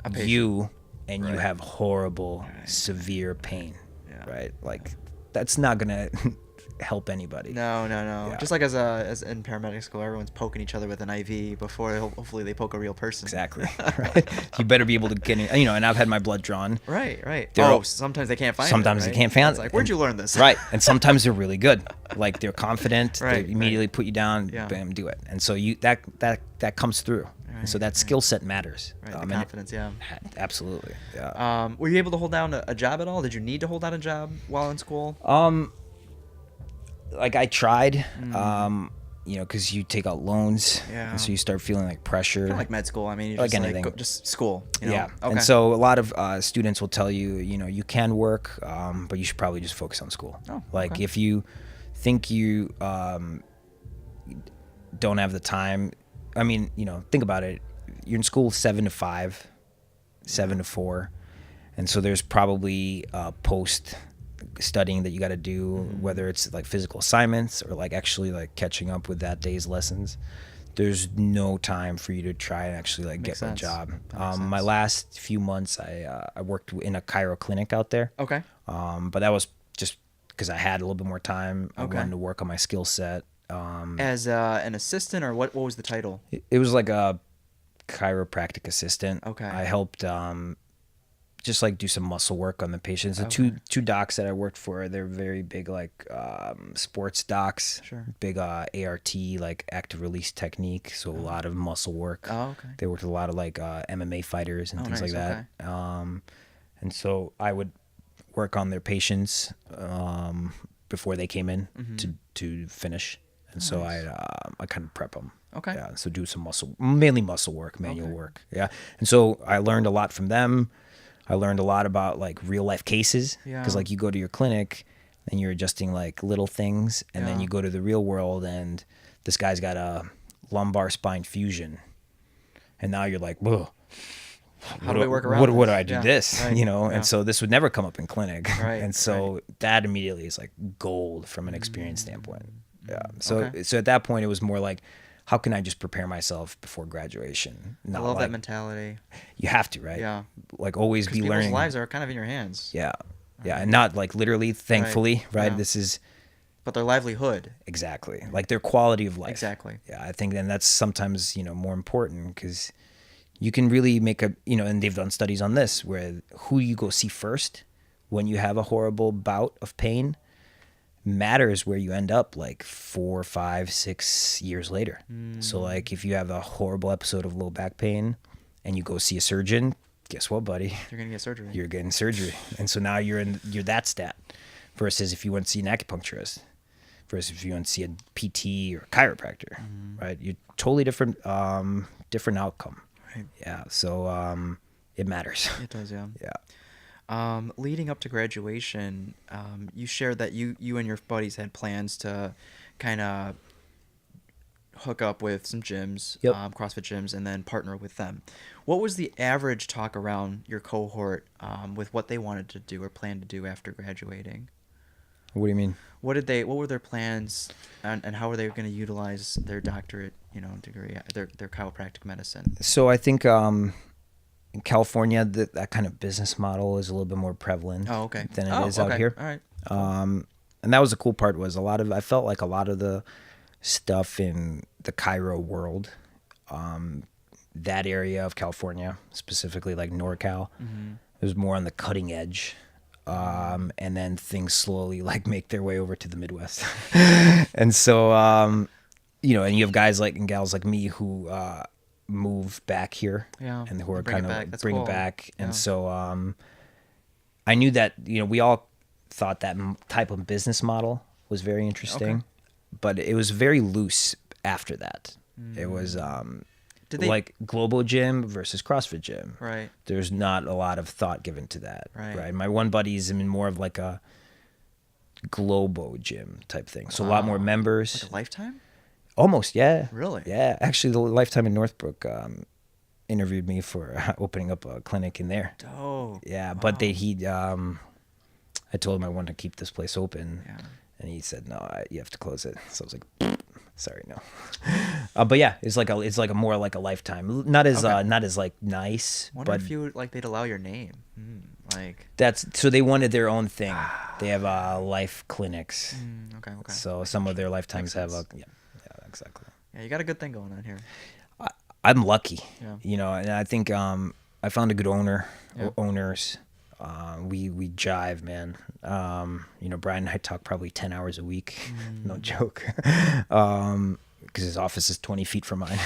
A patient. you and you Right. have horrible, Right. severe pain, Yeah. right? Like, that's not going to help anybody. No. Yeah. Just like as in paramedic school, everyone's poking each other with an IV before hopefully they poke a real person. Exactly. Right. You better be able to get in, you know, and I've had my blood drawn. Right. They're- Sometimes they can't find it. Sometimes they right? can't find It's it. like, where'd And- you learn this? Right. And sometimes they're really good. Like, they're confident. Right, They immediately put you down, Yeah. bam, do it. And so that comes through. Right. And so that skill set matters. Right, the confidence, yeah. Absolutely, yeah. Were you able to hold down a job at all? Did you need to hold down a job while in school? Like I tried, you know, because you take out loans, and so you start feeling like pressure. Kind of like med school. I mean, you like just anything. Just school. You know? Yeah, Okay. and so a lot of students will tell you, you know, you can work, but you should probably just focus on school. Oh, like okay. if you think you don't have the time, I mean, you know, think about it. You're in school 7 to 5, 7 to 4, and so there's probably post studying that you got to do, whether it's like physical assignments or like actually like catching up with that day's lessons. There's no time for you to try and actually like get a job. My last few months, I worked in a chiro clinic out there. Okay. But that was just because I had a little bit more time. I wanted to work on my skill set. As an assistant, or what was the title? It was like a chiropractic assistant. Okay. I helped just like do some muscle work on the patients. The two docs that I worked for, they're very big like sports docs. Sure. Big ART, like active release technique, so a lot of muscle work. Oh, okay. They worked with a lot of like MMA fighters and things like that. Okay. And so I would work on their patients before they came in to finish. And so I kind of prep them. Okay. Yeah. So do some mainly muscle work, manual work. Yeah. And so I learned a lot from them. I learned a lot about like real life cases, because like you go to your clinic and you're adjusting like little things, and then you go to the real world and this guy's got a lumbar spine fusion, and now you're like, whoa, how do we work around what do I do this? Right. You know, and so this would never come up in clinic. Right. And so that immediately is like gold from an experience standpoint. Yeah. So at that point it was more like, how can I just prepare myself before graduation? I love that mentality. You have to, right? Yeah. Like always be learning. People's lives are kind of in your hands. Yeah. Yeah. And not like literally, thankfully, right? Yeah. This is. But their livelihood. Exactly. Like their quality of life. Exactly. Yeah. I think then that's sometimes, more important, because you can really make and they've done studies on this, where who you go see first when you have a horrible bout of pain matters where you end up like 4, 5, 6 years later. So like if you have a horrible episode of low back pain and you go see a surgeon, guess what, buddy? You're gonna get surgery. You're getting surgery. And so now you're that stat, versus if you went to see an acupuncturist, versus if you went to see a PT or a chiropractor, right? You're totally different outcome. Right. Yeah. So it matters. It does, yeah. Yeah. Leading up to graduation, you shared that you and your buddies had plans to kind of hook up with some gyms, CrossFit gyms, and then partner with them. What was the average talk around your cohort with what they wanted to do or plan to do after graduating? What do you mean? What were their plans, and how were they going to utilize their doctorate, degree, their chiropractic medicine? So I think in California, that kind of business model is a little bit more prevalent than it is out here. All right. And that was the cool part, was I felt like a lot of the stuff in the chiro world, that area of California, specifically like NorCal, it was more on the cutting edge. And then things slowly like make their way over to the Midwest. And so, and you have guys and gals like me who move back here, and who are kind of bring it back. And so I knew that we all thought that type of business model was very interesting, but it was very loose after that. It was like Globo Gym versus CrossFit Gym. Right. There's not a lot of thought given to that. Right. My one buddy's in more of like a Globo Gym type thing, so a lot more members. Like a Lifetime? Almost, yeah. Really? Yeah. Actually, the Lifetime in Northbrook interviewed me for opening up a clinic in there. Oh. Yeah, but I told him I wanted to keep this place open, and he said, "No, you have to close it." So I was like, "Sorry, no." But yeah, it's like a more like a Lifetime, not as like nice. Wonder if they'd allow your name, so they wanted their own thing. They have life clinics. Okay. So some of their Lifetimes have exactly. Yeah, you got a good thing going on here. I'm lucky, and I think I found a good owners. We jive, man. Brian and I talk probably 10 hours a week. No joke. because his office is 20 feet from mine.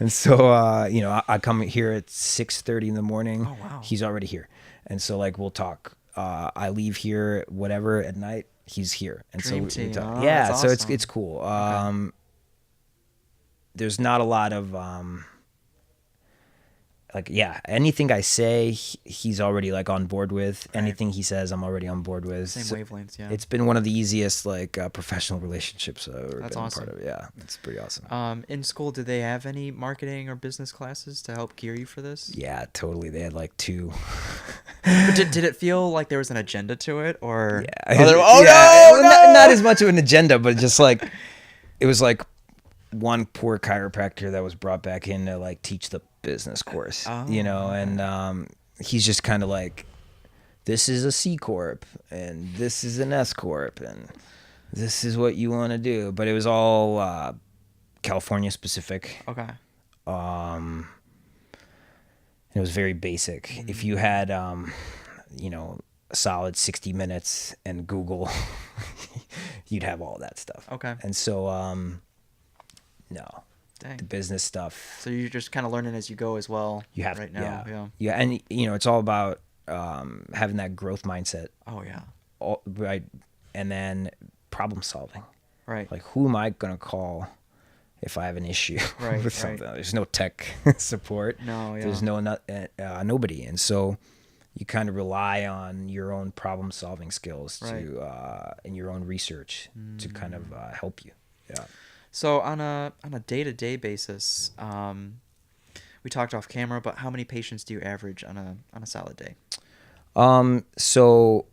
And so, you know, I come here at 6:30 in the morning. Oh, wow. He's already here. And so like, we'll talk. I leave here, whatever, at night, he's here. And Dream so we team. talk. Oh, Yeah. that's So awesome. it's cool. Okay. There's not a lot of, like, yeah, anything I say, he's already like on board with. Right. Anything he says, I'm already on board with. Same So wavelengths, yeah. it's been one of the easiest like professional relationships I've ever That's been awesome. a part of. Yeah, it's pretty awesome. In school, did they have any marketing or business classes to help gear you for this? Yeah, totally. They had like 2. But did it feel like there was an agenda to it, or? Yeah. Oh, Yeah, no! not as much of an agenda, but just like it was like one poor chiropractor that was brought back in to like teach the business course, you know, and he's just kind of like, this is a C corp and this is an S corp and this is what you want to do, but it was all California specific. Okay. It was very basic. If you had, you know, a solid 60 minutes and Google, you'd have all that stuff. Okay. And so, no, Dang. the business stuff. So you're just kind of learning as you go as well. You have right now. yeah, and you know, it's all about having that growth mindset, Oh yeah. right, and then problem solving. Right. Like, who am I gonna call if I have an issue Right, with something? right. There's no tech support. No, yeah. There's nobody, and so you kind of rely on your own problem solving skills to and your own research to kind of help you. Yeah. So on a day-to-day basis, we talked off camera, but how many patients do you average on a solid day? So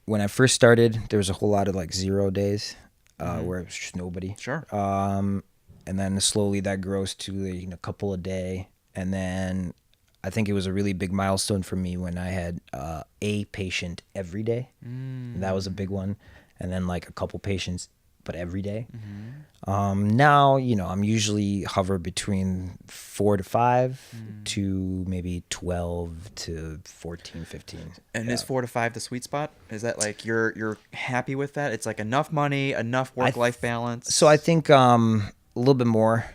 when I first started, there was a whole lot of like 0 days where it was just nobody. Sure. And then slowly that grows to a couple a day. And then I think it was a really big milestone for me when I had a patient every day. That was a big one. And then like a couple patients, but every day. Now, you know, I'm usually hover between 4 to 5 to maybe 12 to 14, 15. And is 4 to 5 the sweet spot? Is that like you're happy with that? It's like enough money, enough work-life balance? So I think a little bit more.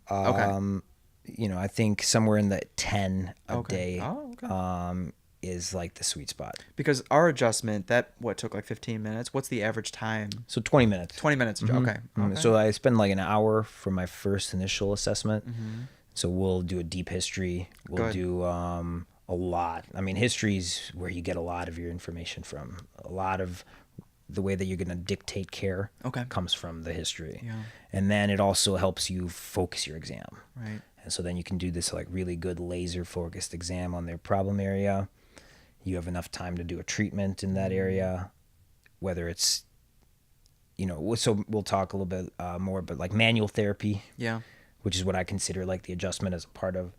Okay. You know, I think somewhere in the 10 a Okay. day Oh, okay. is like the sweet spot. Because our adjustment, that took like 15 minutes. What's the average time? So 20 minutes. 20 minutes. Okay. Okay. So I spend like an hour for my first initial assessment. So we'll do a deep history. We'll Good. do a lot. I mean, history's where you get a lot of your information from. A lot of the way that you're going to dictate care comes from the history. Yeah. And then it also helps you focus your exam. Right. And so then you can do this like really good laser focused exam on their problem area. You have enough time to do a treatment in that area, whether it's, you know, so we'll talk a little bit more, but like manual therapy, Yeah. which is what I consider like the adjustment as a part of.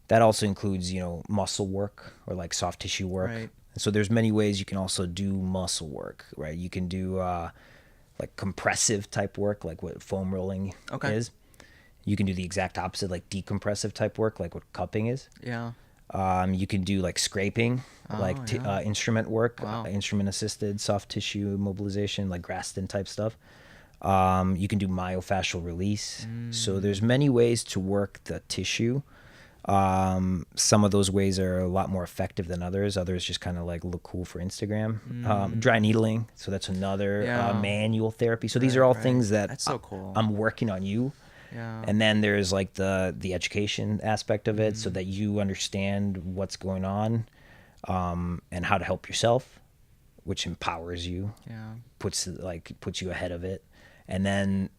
That also includes, you know, muscle work or like soft tissue work. Right. And so there's many ways you can also do muscle work, right? You can do like compressive type work, like what foam rolling is. You can do the exact opposite, like decompressive type work, like what cupping is. Yeah. You can do like scraping, instrument work, Wow. instrument assisted soft tissue mobilization, like Graston type stuff. You can do myofascial release. So there's many ways to work the tissue. Some of those ways are a lot more effective than others. Others just kind of like look cool for Instagram. Dry needling. So that's another manual therapy. So these are all things that That's so cool. I'm working on you. Yeah. And then there's like the education aspect of it so that you understand what's going on and how to help yourself, which empowers you, Yeah. puts you ahead of it. And then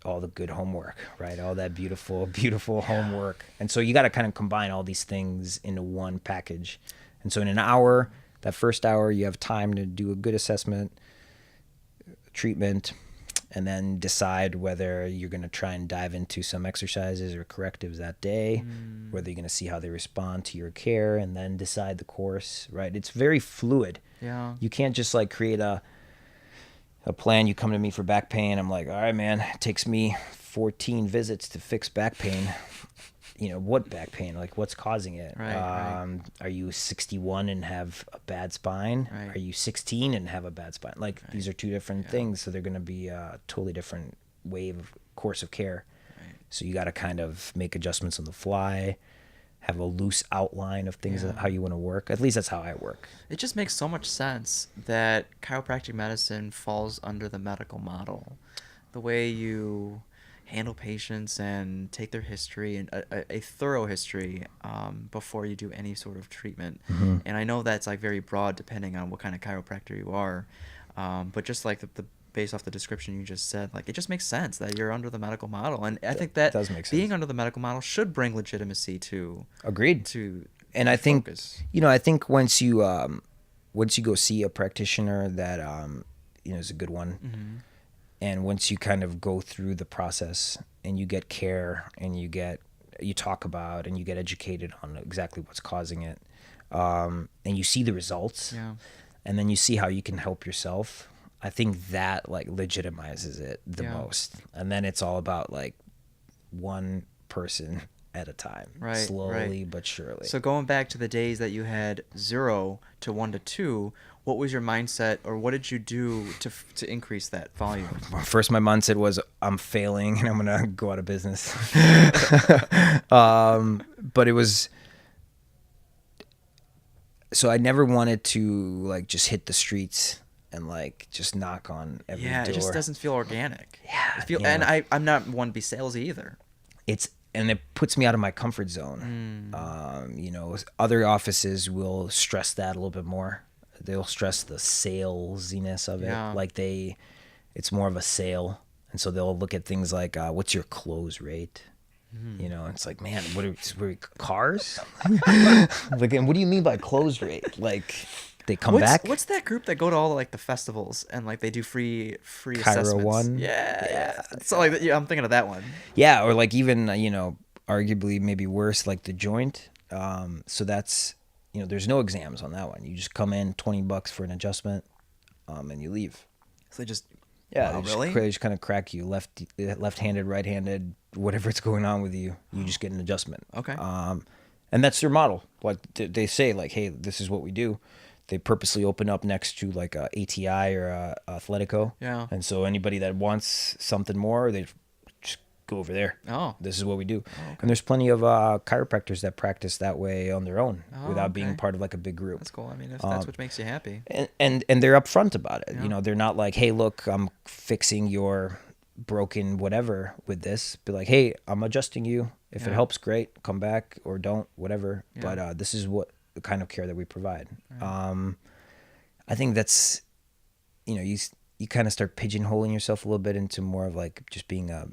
all the good homework, right? All that beautiful, beautiful homework. And so you got to kind of combine all these things into one package. And so in an hour, that first hour, you have time to do a good assessment, treatment, and then decide whether you're going to try and dive into some exercises or correctives that day, whether you're going to see how they respond to your care, and then decide the course, right? It's very fluid. Yeah. You can't just like create a plan. You come to me for back pain. I'm like, all right, man, it takes me 14 visits to fix back pain. You know, what back pain? Like, what's causing it? Right. Are you 61 and have a bad spine? Right. Are you 16 and have a bad spine? Like, these are two different things, so they're going to be totally different course of care. Right. So you got to kind of make adjustments on the fly, have a loose outline of things Yeah. how you want to work. At least that's how I work. It just makes so much sense that chiropractic medicine falls under the medical model. The way you handle patients and take their history and a thorough history before you do any sort of treatment. Mm-hmm. And I know that's like very broad depending on what kind of chiropractor you are. But just like the based off the description you just said, like it just makes sense that you're under the medical model. And I think that does make sense. being under the medical model should bring legitimacy to Agreed. to And the I think focus. I think once you go see a practitioner that is a good one, Mm-hmm. and once you kind of go through the process and you get care and you talk about and you get educated on exactly what's causing it, and you see the results, Yeah. and then you see how you can help yourself, I think that like legitimizes it the Yeah. most. And then it's all about like one person at a time, Right, slowly right. but surely. So going back to the days that you had 0 to 1 to 2, what was your mindset, or what did you do to increase that volume? First, my mindset was I'm failing and I'm gonna go out of business. But it was, so I never wanted to like just hit the streets and like just knock on every Yeah, door. it just doesn't feel organic. Yeah, And I'm not one to be salesy either. And it puts me out of my comfort zone. Other offices will stress that a little bit more. They'll stress the salesiness of it. Yeah. Like it's more of a sale. And so they'll look at things like, what's your close rate? And it's like, man, what are cars? Like, and what do you mean by close rate? Like, they come back? What's that group that go to all like the festivals and like they do free Chiro assessments? One? Yeah. So like I'm thinking of that one. Yeah, or like even, arguably maybe worse, like the joint. So that's, there's no exams on that one. You just come in, $20 for an adjustment, and you leave. So they just Yeah, wow, they just kind of crack you left-handed, right-handed, whatever it's going on with you. You just get an adjustment. Okay. And that's their model. Like they say, like, hey, this is what we do. They purposely open up next to like a ATI or a Athletico. Yeah. And so anybody that wants something more, they just go over there. Oh. This is what we do. Oh, okay. And there's plenty of chiropractors that practice that way on their own without being okay. part of like a big group. That's cool. I mean, if that's what makes you happy. And they're upfront about it. Yeah. They're not like, hey, look, I'm fixing your broken whatever with this. Be like, hey, I'm adjusting you. If it helps, great. Come back or don't, whatever. Yeah. But this is what the kind of care that we provide. Right. I think that's, you kind of start pigeonholing yourself a little bit into more of like just being a,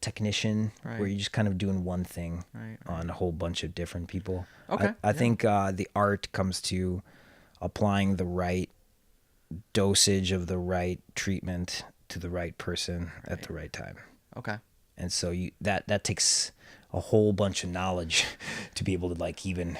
technician, Right. where you're just kind of doing one thing Right. on a whole bunch of different people. Okay. I think the art comes to applying the right dosage of the right treatment to the right person at the right time. Okay. And so that takes a whole bunch of knowledge to be able to like even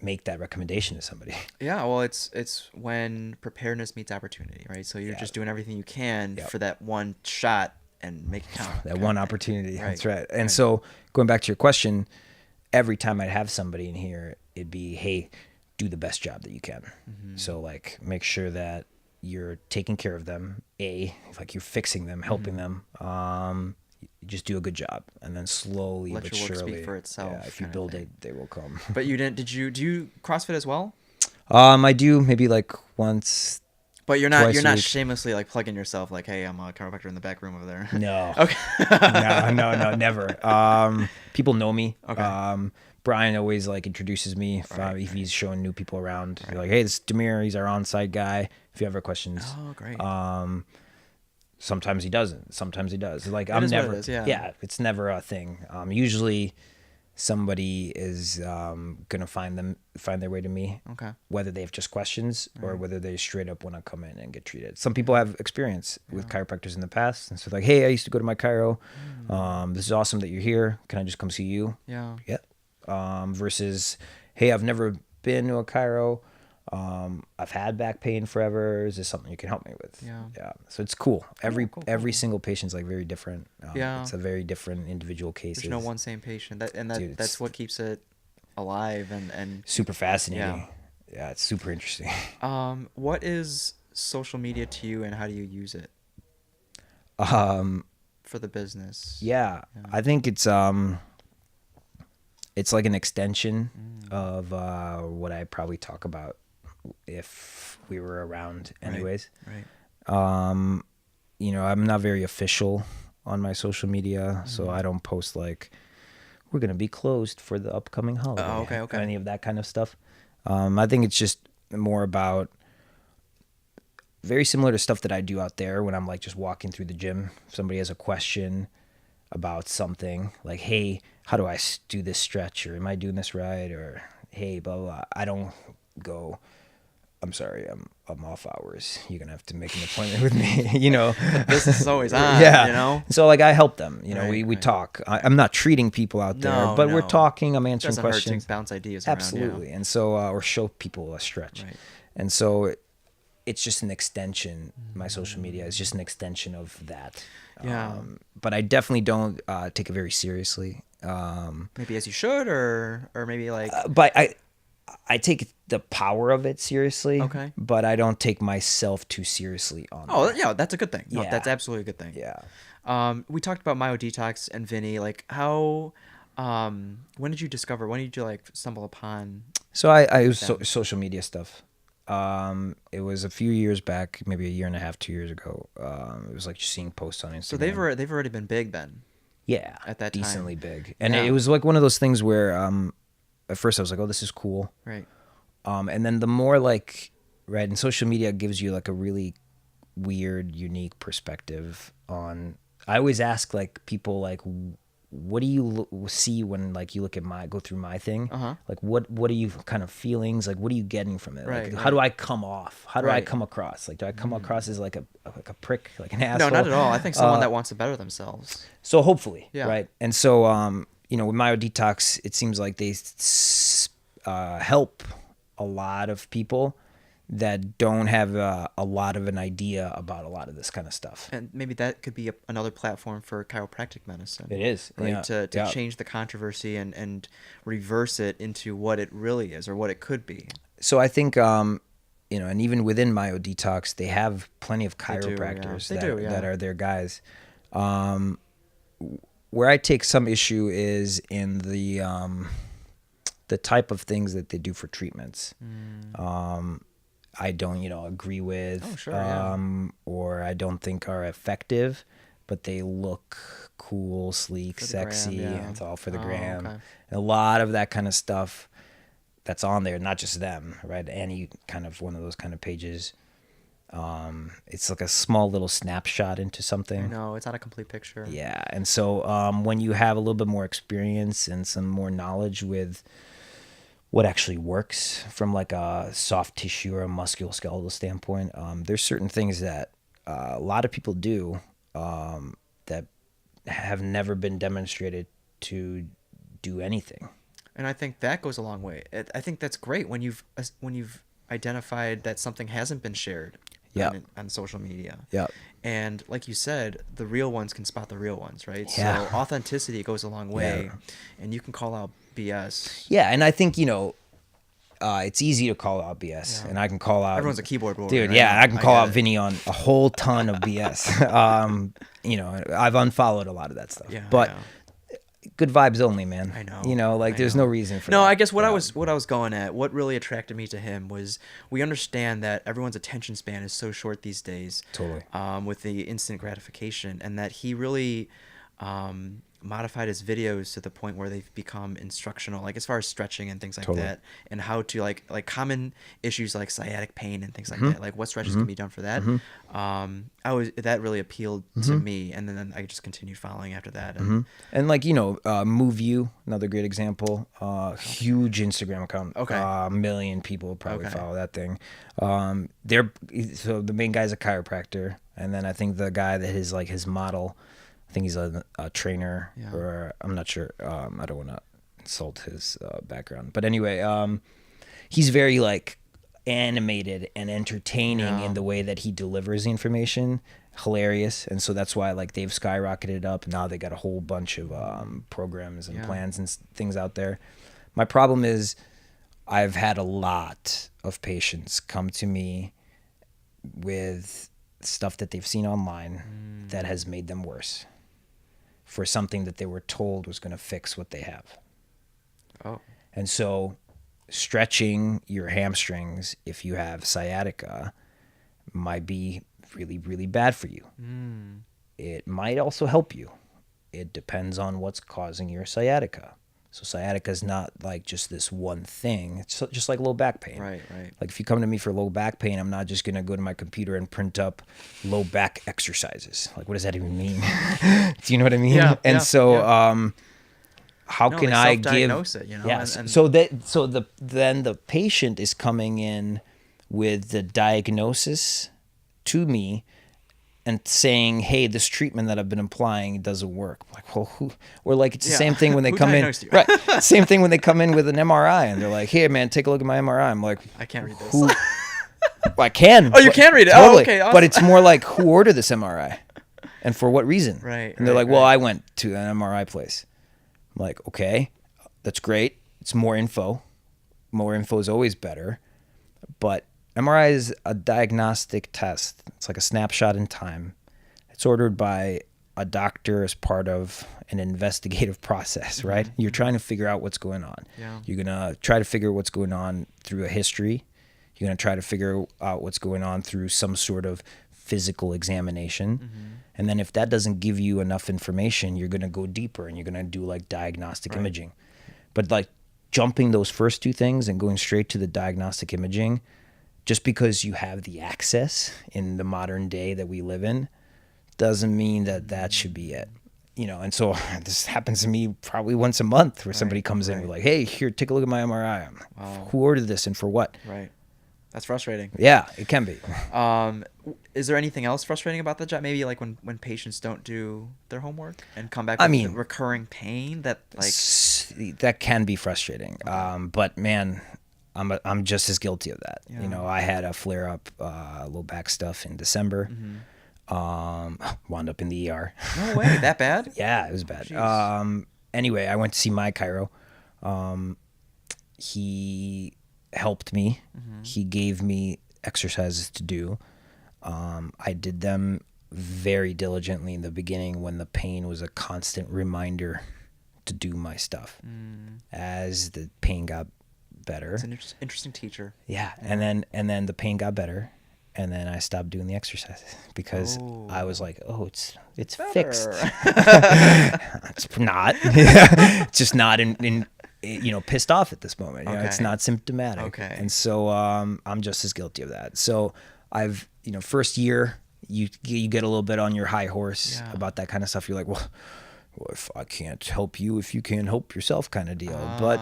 make that recommendation to somebody. Yeah, well, it's when preparedness meets opportunity, right? So you're just doing everything you can for that one shot and make it count. That one opportunity. Right. That's right. And so going back to your question, every time I'd have somebody in here, it'd be, hey, do the best job that you can. Mm-hmm. So like make sure that you're taking care of them, like you're fixing them, helping them. You just do a good job, and then slowly Let but your work surely, speak for itself, if you kinda build thing. it, they will come. But you didn't? Do you CrossFit as well? I do maybe like once. But you're not Twice a week. shamelessly like plugging yourself like, hey, I'm a chiropractor in the back room over there. No. Okay. no, never. People know me. Okay. Brian always like introduces me if he's showing new people around. Like, hey, this is Damir. He's our on-site guy. If you have any questions. Oh, great. Sometimes he doesn't. Sometimes he does. Like It I'm is what never. it is, yeah. It's never a thing. Usually, somebody is gonna find their way to me. Okay. Whether they have just questions or whether they straight up want to come in and get treated. Some people have experience with chiropractors in the past, and so like, hey, I used to go to my chiro. This is awesome that you're here. Can I just come see you? Yeah. Yeah. Versus, hey, I've never been to a chiro. I've had back pain forever. Is this something you can help me with? Yeah. So it's cool. Every Cool. single patient's like very different. It's a very different individual case. There's no one same patient. Dude, that's what keeps it alive and super fascinating. Yeah, it's super interesting. What is social media to you and how do you use it? For the business. Yeah, I think it's like an extension of what I probably talk about if we were around anyways. Right. I'm not very official on my social media, so I don't post like we're going to be closed for the upcoming holiday. Okay. Any of that kind of stuff. I think it's just more about very similar to stuff that I do out there when I'm like just walking through the gym. If somebody has a question about something like, hey, how do I do this stretch? Or am I doing this right? Or, hey, blah, blah, blah. I don't go, I'm sorry, I'm off hours. You're going to have to make an appointment with me, This is always on, yeah. So like I help them, Right, we right. I'm not treating people out there, No, but we're no. talking, I'm answering Doesn't hurt questions. to bounce ideas Absolutely. around. And so, or show people a stretch. Right. And so it's just an extension. My social media is just an extension of that. Yeah. But I definitely don't take it very seriously. Maybe as you should, or maybe like. But I take the power of it seriously. Okay. But I don't take myself too seriously on Oh, there. yeah, that's a good thing. No, Yeah. that's absolutely a good thing. Yeah. We talked about myodetox and Vinny. Like, how? When did you discover? When did you like stumble upon? So I use social media stuff. It was a few years back, maybe a year and a half, 2 years ago. It was like just seeing posts on Instagram. So they've already been big then. Yeah, At that time. decently big, and Yeah. it was like one of those things where at first I was like, oh, this is cool, Right. and then the more like, right, and social media gives you like a really weird, unique perspective on. I always ask like people like, what do you see when like you look at go through my thing? Like what are you kind of feelings? Like what are you getting from it? Right, Like right. how do I come off? How do I Right. come across? Like do I come across as like a prick, like an asshole? No, not at all. I think someone that wants to better themselves. So hopefully, Yeah. right? And so, with myodetox, it seems like they help a lot of people that don't have a lot of an idea about a lot of this kind of stuff. And maybe that could be another platform for chiropractic medicine. It is, Right? yeah. To Yeah. change the controversy and reverse it into what it really is or what it could be. So I think, and even within myodetox, they have plenty of do, yeah. chiropractors They do, yeah. that are their guys. Where I take some issue is in the type of things that they do for treatments. I don't, agree with, Oh, sure, yeah. or I don't think are effective, but they look cool, sleek, For the gram, sexy. yeah. It's all for the Oh, gram. okay. And a lot of that kind of stuff that's on there, not just them, right? Any kind of one of those kind of pages. It's like a small little snapshot into something. No, it's not a complete picture. Yeah. And so when you have a little bit more experience and some more knowledge with what actually works from like a soft tissue or a musculoskeletal standpoint, there's certain things that a lot of people do that have never been demonstrated to do anything. And I think that goes a long way. I think that's great when you've identified that something hasn't been shared Yeah. on social media. Yeah. And like you said, the real ones can spot the real ones, right? Yeah. So authenticity goes a long way, and you can call out BS. Yeah, and I think it's easy to call out BS, Yeah. and I can call out. Everyone's a keyboard warrior. Dude, yeah, I can call get out it. Vinny on a whole ton of BS. I've unfollowed a lot of that stuff. Yeah, but yeah. good vibes only, man. I know. There's no reason for that. No, I guess what I was going at, what really attracted me to him was we understand that everyone's attention span is so short these days. Totally. With the instant gratification, and that he really modified his videos to the point where they've become instructional, like as far as stretching and things like Totally. that, and how to like common issues like sciatic pain and things like Mm-hmm. that, like what stretches can be done for that. That really appealed to me, and then I just continued following after that. And And Move You, another great example. Huge Instagram account. Okay. A million people probably Okay. follow that thing. So the main guy's a chiropractor, and then I think the guy that is like his model, I think he's a trainer, Yeah. or I'm not sure. I don't want to insult his background, but anyway, he's very like animated and entertaining Yeah. in the way that he delivers the information. Hilarious, and so that's why like they've skyrocketed up. Now they got a whole bunch of programs and Yeah. plans and things out there. My problem is I've had a lot of patients come to me with stuff that they've seen online that has made them worse for something that they were told was going to fix what they have. Oh. And so stretching your hamstrings if you have sciatica might be really, really bad for you. It might also help you. It depends on what's causing your sciatica. So sciatica is not like just this one thing. It's just like low back pain. Right. Like if you come to me for low back pain, I'm not just going to go to my computer and print up low back exercises. Like, what does that even mean? Do you know what I mean? Yeah. And so, yeah. how No, can they I give? self-diagnose it, you know? Yes. And Then the patient is coming in with the diagnosis to me and saying, "Hey, this treatment that I've been applying doesn't work." I'm like, well, who? Or like it's the same thing when they Who come in, diagnosed you? right? Same thing when they come in with an MRI and they're like, "Hey, man, take a look at my MRI." I'm like, I can't read this. Who? Well, I can. Oh, you can read it. Totally. Oh, okay. Awesome. But it's more like, who ordered this MRI, and for what reason? Right. And they're like, right. "Well, I went to an MRI place." I'm like, "Okay, that's great. It's more info. More info is always better, but MRI is a diagnostic test. It's like a snapshot in time. It's ordered by a doctor as part of an investigative process, right? You're trying to figure out what's going on. Yeah. You're going to try to figure what's going on through a history. You're going to try to figure out what's going on through some sort of physical examination. And then if that doesn't give you enough information, you're going to go deeper and you're going to do like diagnostic imaging. But like jumping those first two things and going straight to the diagnostic imaging, just because you have the access in the modern day that we live in, doesn't mean that that should be it. You know, and so this happens to me probably once a month where somebody comes in with like, "Hey, here, take a look at my MRI. Who ordered this and for what?" Right. That's frustrating. Yeah, it can be. Is there anything else frustrating about the job? Maybe like when patients don't do their homework and come back with recurring pain that like that can be frustrating. But man, I'm just as guilty of that. Yeah. You know, I had a flare up, low back stuff in December. Wound up in the ER. No way, that bad? Yeah, it was bad. Jeez. Anyway, I went to see my chiro. He helped me. He gave me exercises to do. I did them very diligently in the beginning when the pain was a constant reminder to do my stuff. As the pain got better. It's an interesting teacher. Yeah, and then the pain got better. And then I stopped doing the exercises because I was like, "Oh, it's fixed." It's not. It's just not in pissed off at this moment. You know, it's not symptomatic. Okay. And so I'm just as guilty of that. So I've first year you get a little bit on your high horse about that kind of stuff. You're like, well, if I can't help you, if you can't help yourself, kind of deal. But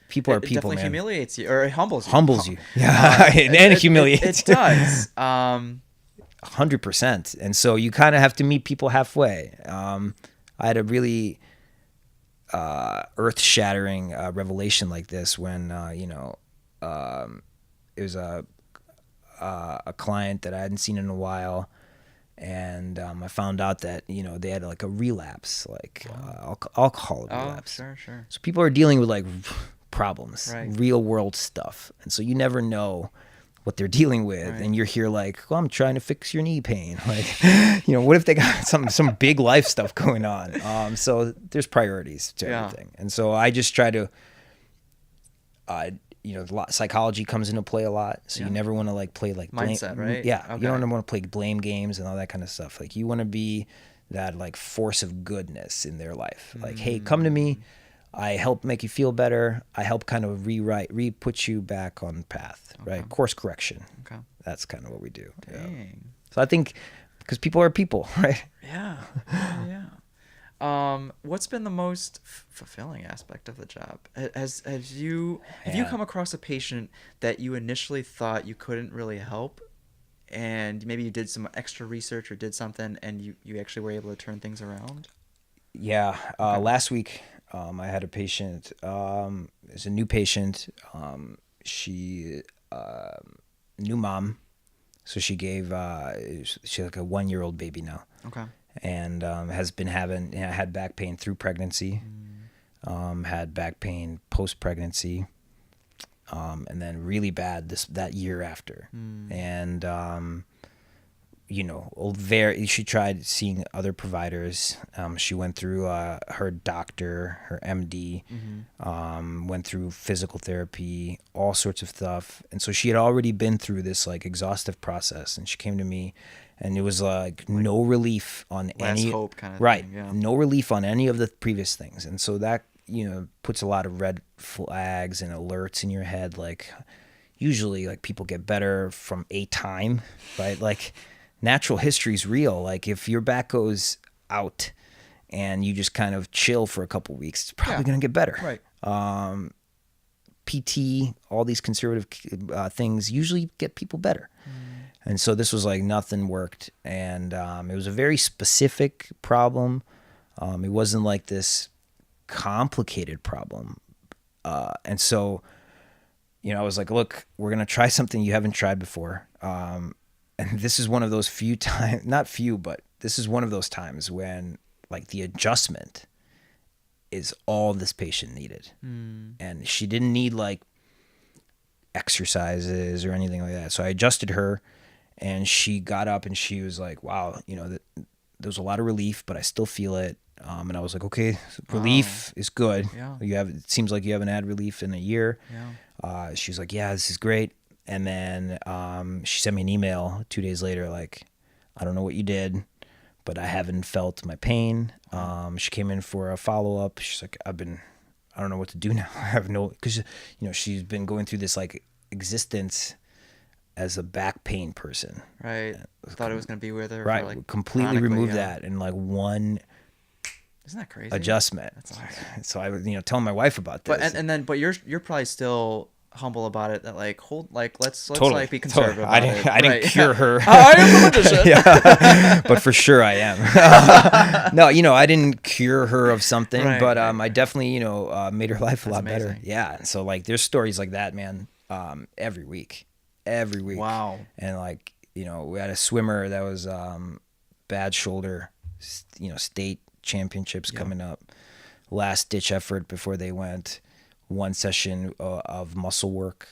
people are people, man. It definitely humiliates you, or it humbles you. Humbles you. Yeah, and it humiliates. It does. 100%. And so you kind of have to meet people halfway. I had a really earth-shattering revelation like this when it was a client that I hadn't seen in a while. And I found out that they had like a relapse, like alcohol relapse. Oh, sure. So people are dealing with like problems, Right. real world stuff, and so you never know what they're dealing with, and you're here like, "Well, I'm trying to fix your knee pain." Like, what if they got some big life stuff going on? So there's priorities to everything, and so I just try to, psychology comes into play a lot. So you never want to like play like mindset, right? Yeah, okay. You don't want to play blame games and all that kind of stuff. Like you want to be that like force of goodness in their life. Like, hey, come to me. I help make you feel better. I help kind of put you back on path, right? Course correction. Okay. That's kind of what we do. Dang. Yeah. So I think because people are people, right? Yeah. What's been the most fulfilling aspect of the job? Have you come across a patient that you initially thought you couldn't really help, and maybe you did some extra research or did something, and you actually were able to turn things around? Yeah. Last week, I had a patient. It's a new patient. She new mom, so she gave she's like a 1-year-old baby now. Okay. And has been having had back pain through pregnancy, had back pain post pregnancy, and then really bad that year after. And she tried seeing other providers. She went through her doctor, her MD, went through physical therapy, all sorts of stuff. And so she had already been through this like exhaustive process, and she came to me, and it was like no relief on last any hope kind of right, thing, yeah. no relief on any of the previous things. And so that, puts a lot of red flags and alerts in your head. Like usually like people get better from a time, right? Like natural history is real. Like if your back goes out and you just kind of chill for a couple weeks, it's probably going to get better. Right. PT, all these conservative things usually get people better. And so this was like nothing worked. And it was a very specific problem. It wasn't like this complicated problem. And so, I was like, look, we're going to try something you haven't tried before. And this is one of those few times, not few, but this is one of those times when like the adjustment is all this patient needed. And she didn't need like exercises or anything like that. So I adjusted her, and she got up and she was like, wow, there was a lot of relief, but I still feel it. And I was like, okay, relief is good. Yeah. It seems like you haven't had relief in a year. Yeah. She was like, yeah, this is great. And then she sent me an email 2 days later, like, I don't know what you did, but I haven't felt my pain. She came in for a follow-up. She's like, I don't know what to do now. I have because, she's been going through this like existence as a back pain person. Right. Thought it was going to be with her. Right. For like completely remove that in like one Isn't that crazy? adjustment. That's awesome. So I was, telling my wife about this. But you're probably still humble about it. That let's Totally. like be conservative. I didn't cure her. I am the magician. Yeah, but for sure I am. No, I didn't cure her of something, but I definitely made her life a lot better. Yeah, and so like there's stories like that, man. Every week. Wow. And like we had a swimmer that was bad shoulder, state championships coming up, last ditch effort before they went. One session of muscle work,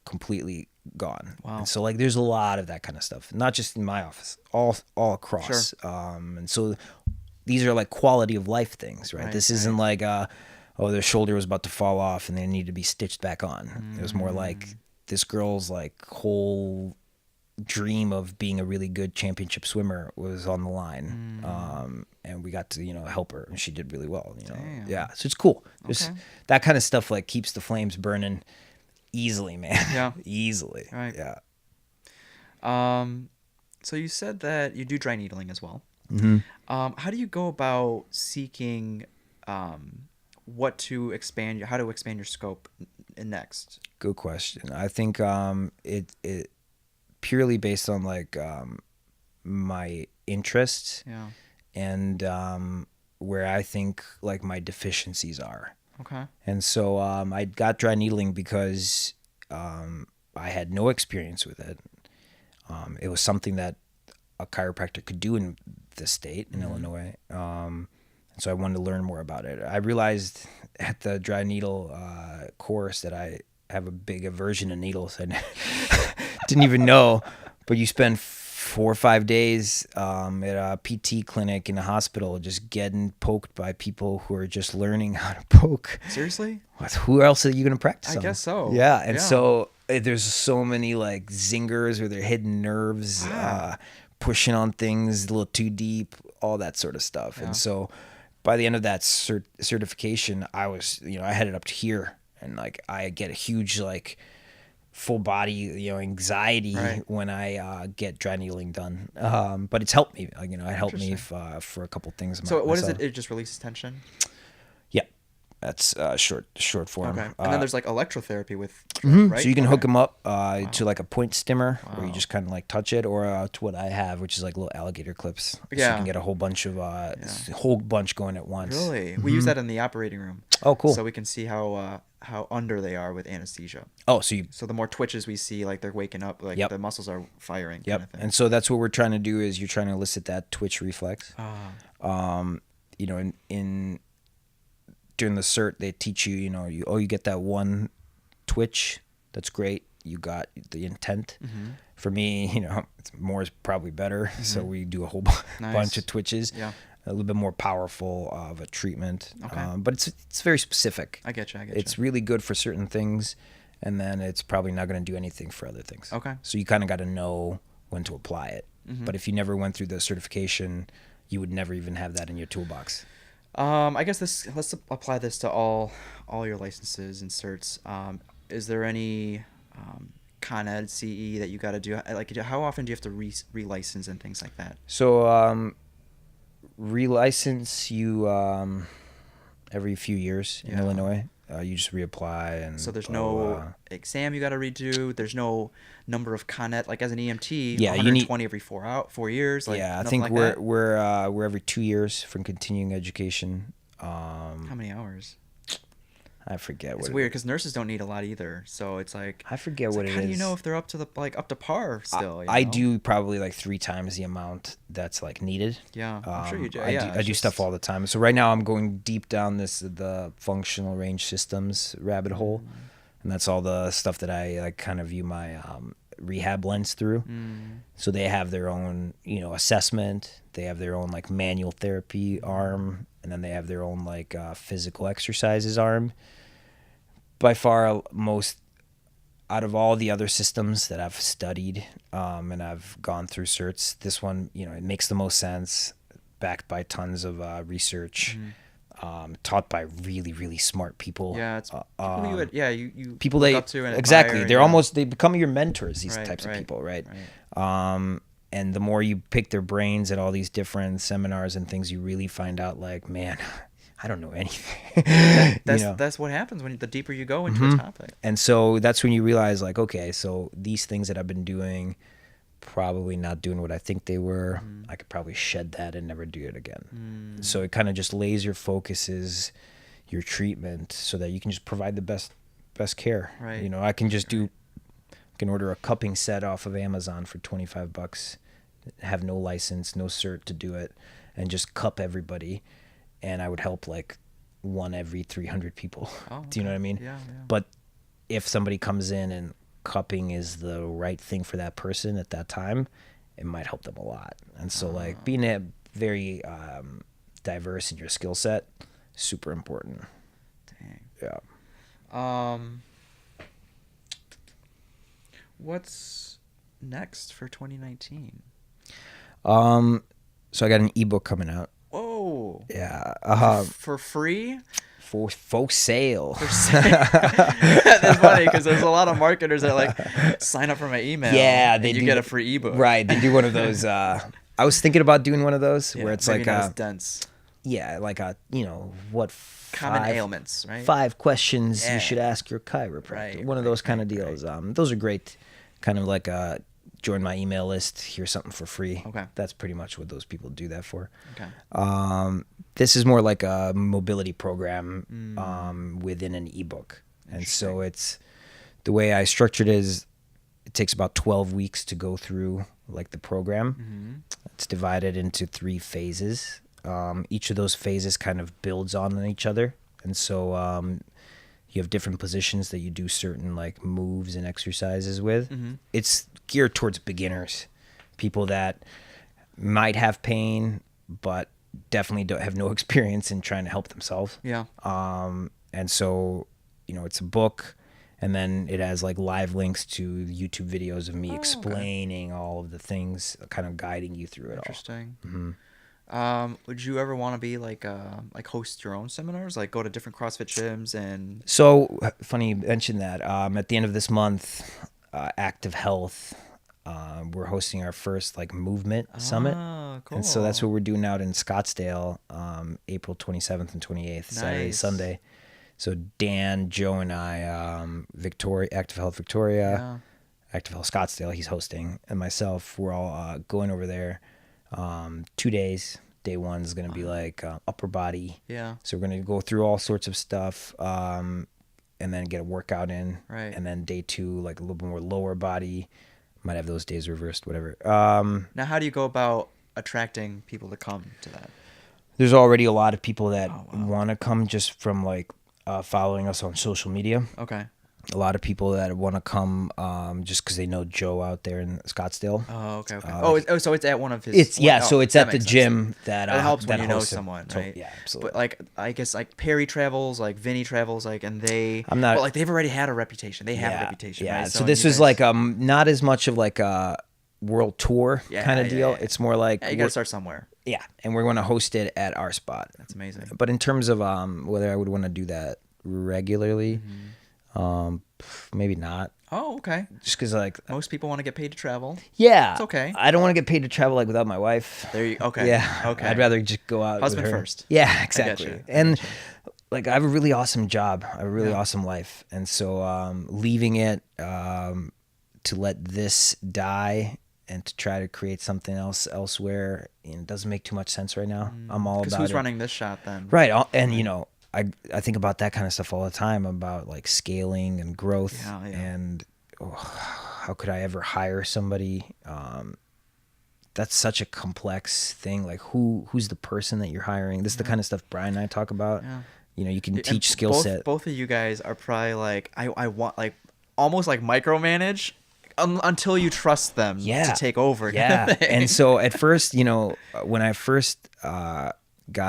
completely gone. Wow. And so like there's a lot of that kind of stuff, not just in my office, all across. Sure. And so these are like quality of life things, right? This isn't like their shoulder was about to fall off and they need to be stitched back on. It was more like this girl's like whole dream of being a really good championship swimmer was on the line. And we got to, help her, and she did really well, Damn. Yeah. So it's cool. Okay. That kind of stuff like keeps the flames burning easily, man. Yeah. Easily. Right. Yeah. So you said that you do dry needling as well. Mm-hmm. How do you go about seeking, how to expand your scope next? Good question. I think it purely based on like my interests. Yeah. And where I think like my deficiencies are. Okay. And so I got dry needling because I had no experience with it. It was something that a chiropractor could do in the state, in Illinois. And so I wanted to learn more about it. I realized at the dry needle course that I have a big aversion to needles. I didn't even know, but you spend 4 or 5 days at a PT clinic in a hospital just getting poked by people who are just learning how to poke. Seriously? Who else are you going to practice I on? guess so. Yeah, and so there's so many like zingers or their hidden nerves, pushing on things a little too deep, all that sort of stuff. Yeah. And so by the end of that certification, I was, I headed up to here, and like I get a huge like full body, anxiety when I get dry needling done. But it's helped me. It helped me for a couple things. So what is it? It just releases tension? Yeah, that's short form. Okay. And then there's like electrotherapy with, right? right? So you can hook them up to like a point stimmer where you just kind of like touch it, or to what I have, which is like little alligator clips. Yeah. So you can get a whole bunch going at once. Really? We use that in the operating room. Oh, cool. So we can see how under they are with anesthesia. Oh, so the more twitches we see, like they're waking up, like the muscles are firing. Yep. Kind of thing. And so that's what we're trying to do, is you're trying to elicit that twitch reflex. In during the cert, they teach you, you get that one twitch. That's great. you got the intent. Mm-hmm. For me, more is probably better. Mm-hmm. So we do a whole bunch of twitches. Yeah. A little bit more powerful of a treatment. Okay. But it's very specific. I get you. It's really good for certain things, and then it's probably not going to do anything for other things. Okay. So you kind of got to know when to apply it. Mm-hmm. But if you never went through the certification, you would never even have that in your toolbox. I guess let's apply this to all your licenses and certs. Is there any Con Ed CE that you got to do? Like, how often do you have to relicense and things like that? So relicense you every few years in Illinois. You just reapply, and so there's no exam you got to redo. There's no number of Con Ed, like as an EMT. Yeah, 120 every 4 years. Like, I think like we're every 2 years from continuing education. How many hours? I forget what it's weird because nurses don't need a lot either. So it's like I forget what it is. How do you know if they're up to par still? I do probably like 3 times the amount that's like needed. Yeah, I'm sure you do. I do stuff all the time. So right now I'm going deep down the functional range systems rabbit hole, and that's all the stuff that I like kind of view my rehab lens through. So they have their own assessment. They have their own like manual therapy arm, and then they have their own like physical exercises arm. By far most out of all the other systems that I've studied and I've gone through certs, this one, it makes the most sense, backed by tons of research, taught by really, really smart people. Yeah, it's people you people look they up to and exactly. admire, they become your mentors, these types of people, right? And the more you pick their brains at all these different seminars and things, you really find out like, man, I don't know anything. That's what happens when the deeper you go into a topic. And so that's when you realize like, okay, so these things that I've been doing, probably not doing what I think they were. I could probably shed that and never do it again. So it kind of just laser focuses your treatment so that you can just provide the best care. Right. I can just can order a cupping set off of Amazon for $25, have no license, no cert to do it, and just cup everybody. And I would help like 1 every 300 people. Oh, okay. Do you know what I mean? Yeah. But if somebody comes in and cupping is the right thing for that person at that time, it might help them a lot. And so like being very diverse in your skill set, super important. Dang. Yeah. What's next for 2019? So I got an ebook coming out. Whoa. Yeah. For free? For sale. That's funny because there's a lot of marketers that like sign up for my email. Yeah, and you get a free ebook. Right. They do one of those. I was thinking about doing one of those where it's like not as dense. Yeah, like what common ailments, right? 5 questions you should ask your chiropractor. Right, one of those kind of deals. Right. Those are great. Kind of like join my email list. Here's something for free. Okay. That's pretty much what those people do that for. Okay. This is more like a mobility program within an ebook, and so it's the way I structured it is it takes about 12 weeks to go through like the program. It's divided into 3 phases. Each of those phases kind of builds on each other, and so you have different positions that you do certain like moves and exercises with. It's geared towards beginners, people that might have pain but definitely don't have no experience in trying to help themselves. Yeah. And so it's a book, and then it has like live links to YouTube videos of me explaining all of the things, kind of guiding you through it. Interesting. Would you ever want to be like host your own seminars, like go to different CrossFit gyms and? So funny you mentioned that. At the end of this month, Active Health, we're hosting our first like movement summit. Cool. And so that's what we're doing out in Scottsdale, April 27th and 28th, Saturday, Sunday. So Dan, Joe, and I, Active Health Victoria, Active Health Scottsdale, he's hosting, and myself, we're all going over there. 2 days. Day 1 is going to be like upper body. Yeah. So we're going to go through all sorts of stuff, and then get a workout in. Right. And then day 2, like a little bit more lower body. Might have those days reversed, whatever. Now, how do you go about attracting people to come to that? There's already a lot of people that want to come just from like following us on social media. Okay. A lot of people that want to come just because they know Joe out there in Scottsdale. Oh, okay. So it's at one of his. So it's that at the makes sense. gym that It helps when that you know hosts it. someone, right? Yeah, absolutely. But like, I guess like Perry travels, like Vinny travels, like, and they. I'm not. But like they've already had a reputation. They have a reputation. Yeah. Right? So this was like not as much of like a world tour kind of deal. It's more like you got to start somewhere. Yeah, and we're going to host it at our spot. That's amazing. But in terms of whether I would want to do that regularly, maybe not. Oh, okay. Just because like most people want to get paid to travel. Yeah, it's okay. I don't want to get paid to travel like without my wife. Okay. Yeah. Okay. I'd rather just go out. Husband with her. first. Yeah, exactly. And like I have a really awesome job. I have a really awesome life, and so leaving it to let this die and to try to create something else elsewhere, doesn't make too much sense right now. I'm all about it. Because who's running this shot then? Right, and I think about that kind of stuff all the time about like scaling and growth and how could I ever hire somebody? That's such a complex thing. Like who's the person that you're hiring? This is the kind of stuff Brian and I talk about. Yeah. You can teach skill set. Both of you guys are probably like I want like almost like micromanage until you trust them to take over. Yeah. And so at first, when I first got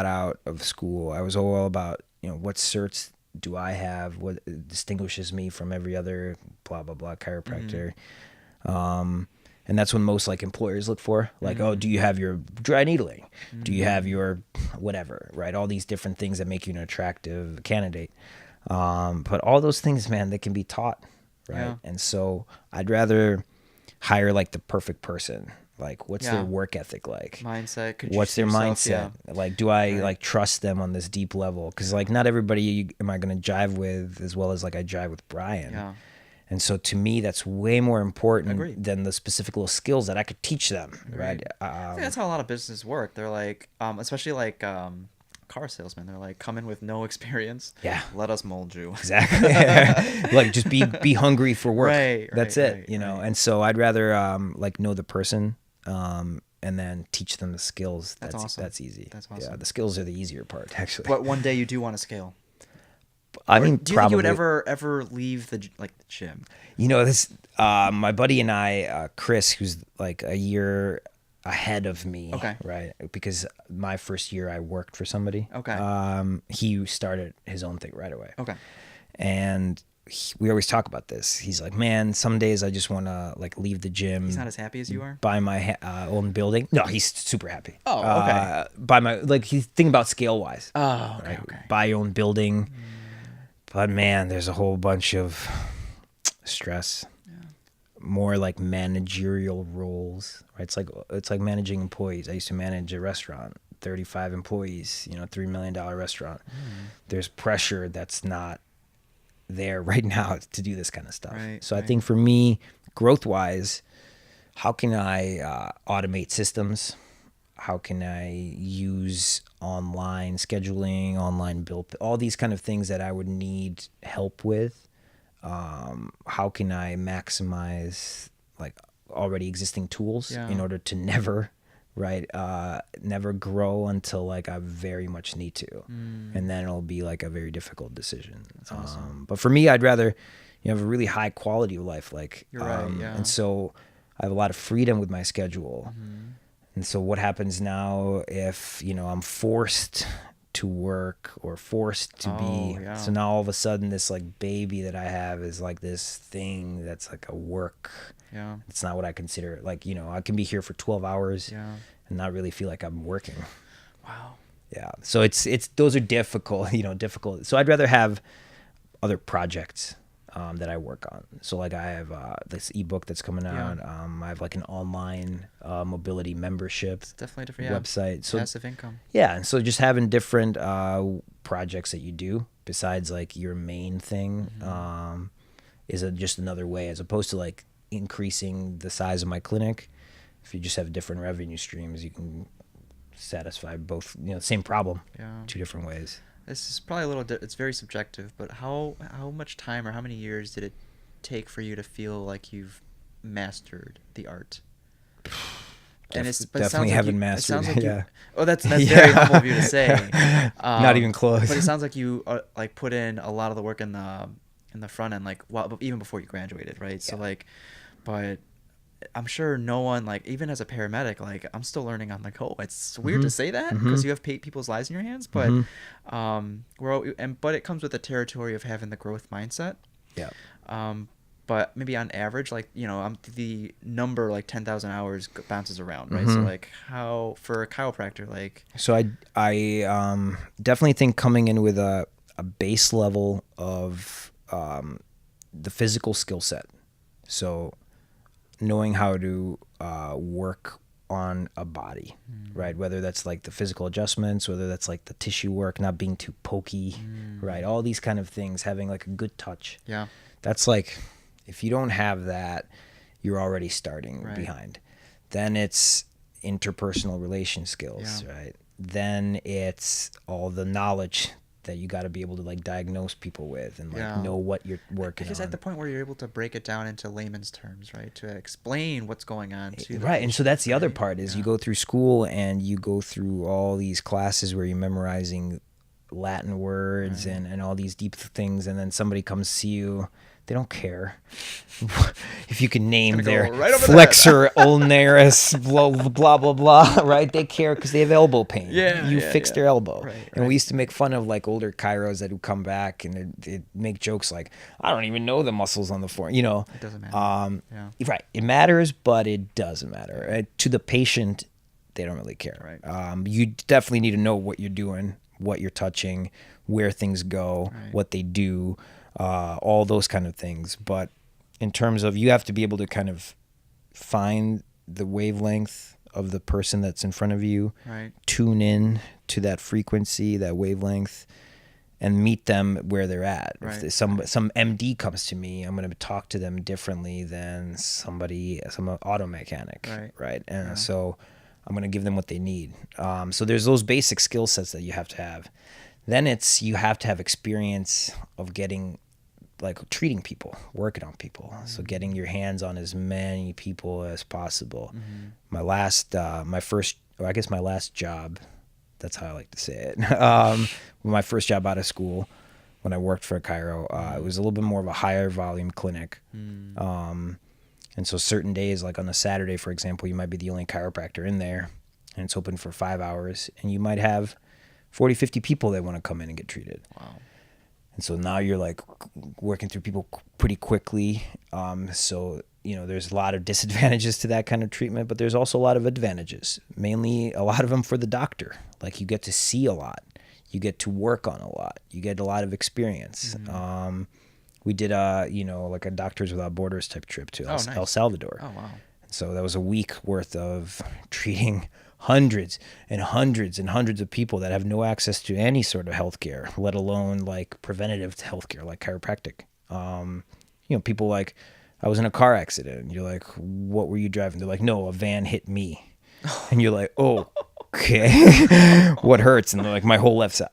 out of school, I was all about, what certs do I have? What distinguishes me from every other blah, blah, blah chiropractor? And that's when most like employers look for, like, oh, do you have your dry needling? Do you have your whatever, right? All these different things that make you an attractive candidate. But all those things, man, they can be taught. Right. Yeah. And so I'd rather hire like the perfect person. Like what's their work ethic like? Mindset. What's their mindset? Yeah. Like, do I like trust them on this deep level? Cause like not everybody am I going to jive with as well as like I jive with Brian. Yeah. And so to me, that's way more important than the specific little skills that I could teach them. Right. I think that's how a lot of businesses work. They're like, especially like, car salesman, they're like, come in with no experience, let us mold you. Exactly. Like just be hungry for work. That's it. Right. And so I'd rather like know the person and then teach them the skills. That's awesome. That's easy. That's awesome. Yeah, the skills are the easier part, actually. But one day you do want to scale. I mean, do you think you would ever leave the gym? This my buddy and I, Chris, who's like a year ahead of me, right? Because my first year I worked for somebody. He started his own thing right away. And we always talk about this. He's like, man, some days I just want to like leave the gym. He's not as happy as you are? Buy my own building. No, he's super happy. Oh, okay. Buy my, like he's thinking about scale wise. Oh, okay, right? Buy your own building. But man, there's a whole bunch of stress. More like managerial roles, right? It's like managing employees. I used to manage a restaurant, 35 employees, $3 million restaurant. There's pressure that's not there right now to do this kind of stuff. So I think for me, growth wise, how can I automate systems? How can I use online scheduling, online build, all these kind of things that I would need help with? How can I maximize like already existing tools in order to never grow until like I very much need to, and then it'll be like a very difficult decision. That's awesome. But for me, I'd rather have a really high quality of life, like you're right, and so I have a lot of freedom with my schedule. And so what happens now if I'm forced to work or forced to be so now all of a sudden this like baby that I have is like this thing that's like a work. It's not what I consider. Like I can be here for 12 hours and not really feel like I'm working. Wow. So it's those are difficult. So I'd rather have other projects that I work on. So like I have this ebook that's coming out. I have like an online mobility membership. It's definitely different website. So passive income. Yeah, and so just having different projects that you do besides like your main thing is just another way, as opposed to like increasing the size of my clinic. If you just have different revenue streams, you can satisfy both. Same problem. Two different ways. This is probably a little. It's very subjective, but how much time or how many years did it take for you to feel like you've mastered the art? And definitely haven't mastered it. Oh, that's very humble of you to say. Not even close. But it sounds like you like put in a lot of the work in the in the front end, like, well, even before you graduated, right? So Yeah. like, but I'm sure no one, like, even as a paramedic, like, I'm still learning. I'm like, oh, it's weird to say that because you have people's lives in your hands, but but it comes with the territory of having the growth mindset. Yeah. But maybe on average, like, the number, like 10,000 hours bounces around, right? So like, how for a chiropractor, like, So I definitely think coming in with a base level of the physical skill set. So knowing how to work on a body, right? Whether that's like the physical adjustments, whether that's like the tissue work, not being too pokey, right? All these kind of things, having like a good touch. yeah, That's like, if you don't have that, you're already starting behind. Then it's interpersonal relation skills, right? Then it's all the knowledge that you got to be able to like diagnose people with and like know what you're working because on. at the point where you're able to break it down into layman's terms, right, to explain what's going on to the Right. And patient, so that's the other right? part is you go through school and you go through all these classes where you're memorizing Latin words and all these deep things, and then somebody comes see you. They don't care if you can name their right over flexor ulnaris, blah, blah, blah, blah, right? They care because they have elbow pain. Yeah, You yeah, fixed yeah. their elbow. Right, And we used to make fun of like older chiros that would come back and they'd make jokes like, I don't even know the muscles on the forearm, you know. It doesn't matter. Right. It matters, but it doesn't matter. To the patient, they don't really care. Right. You definitely need to know what you're doing, what you're touching, where things go, what they do, all those kind of things. But in terms of, you have to be able to kind of find the wavelength of the person that's in front of you, tune in to that frequency, that wavelength, and meet them where they're at. If some MD comes to me, I'm going to talk to them differently than some auto mechanic, right? And so I'm going to give them what they need. So there's those basic skill sets that you have to have. Then you have to have experience of getting, like, treating people, working on people. So getting your hands on as many people as possible. My last job, that's how I like to say it. My first job out of school, when I worked for a chiro, it was a little bit more of a higher volume clinic. And so certain days, like on a Saturday, for example, you might be the only chiropractor in there, and it's open for 5 hours, and you might have 40, 50 people that want to come in and get treated. Wow. And so now you're like working through people pretty quickly. So, there's a lot of disadvantages to that kind of treatment, but there's also a lot of advantages, mainly a lot of them for the doctor. Like, you get to see a lot, you get to work on a lot, you get a lot of experience. We did like a Doctors Without Borders type trip to El Salvador. Oh, wow. So that was a week worth of treating hundreds and hundreds and hundreds of people that have no access to any sort of healthcare, let alone like preventative healthcare, like chiropractic. People like, I was in a car accident, and you're like, what were you driving? They're like, no, a van hit me. And you're like, oh, okay. What hurts? And they're like, my whole left side.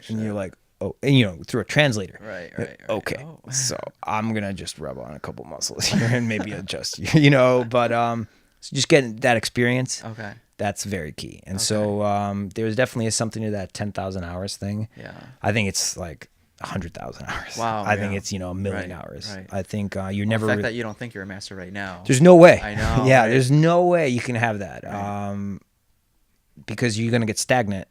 And you're like, oh, and through a translator. Right. Okay. Oh. So I'm going to just rub on a couple muscles here and maybe adjust you, but so just getting that experience. Okay. That's very key. And so there's definitely something to that 10,000 hours thing. Yeah. I think it's like 100,000 hours. Wow. I think it's, a million hours. Right. I think you're never... The fact that you don't think you're a master right now. There's no way. I know. Yeah, right? There's no way you can have that. Because you're going to get stagnant.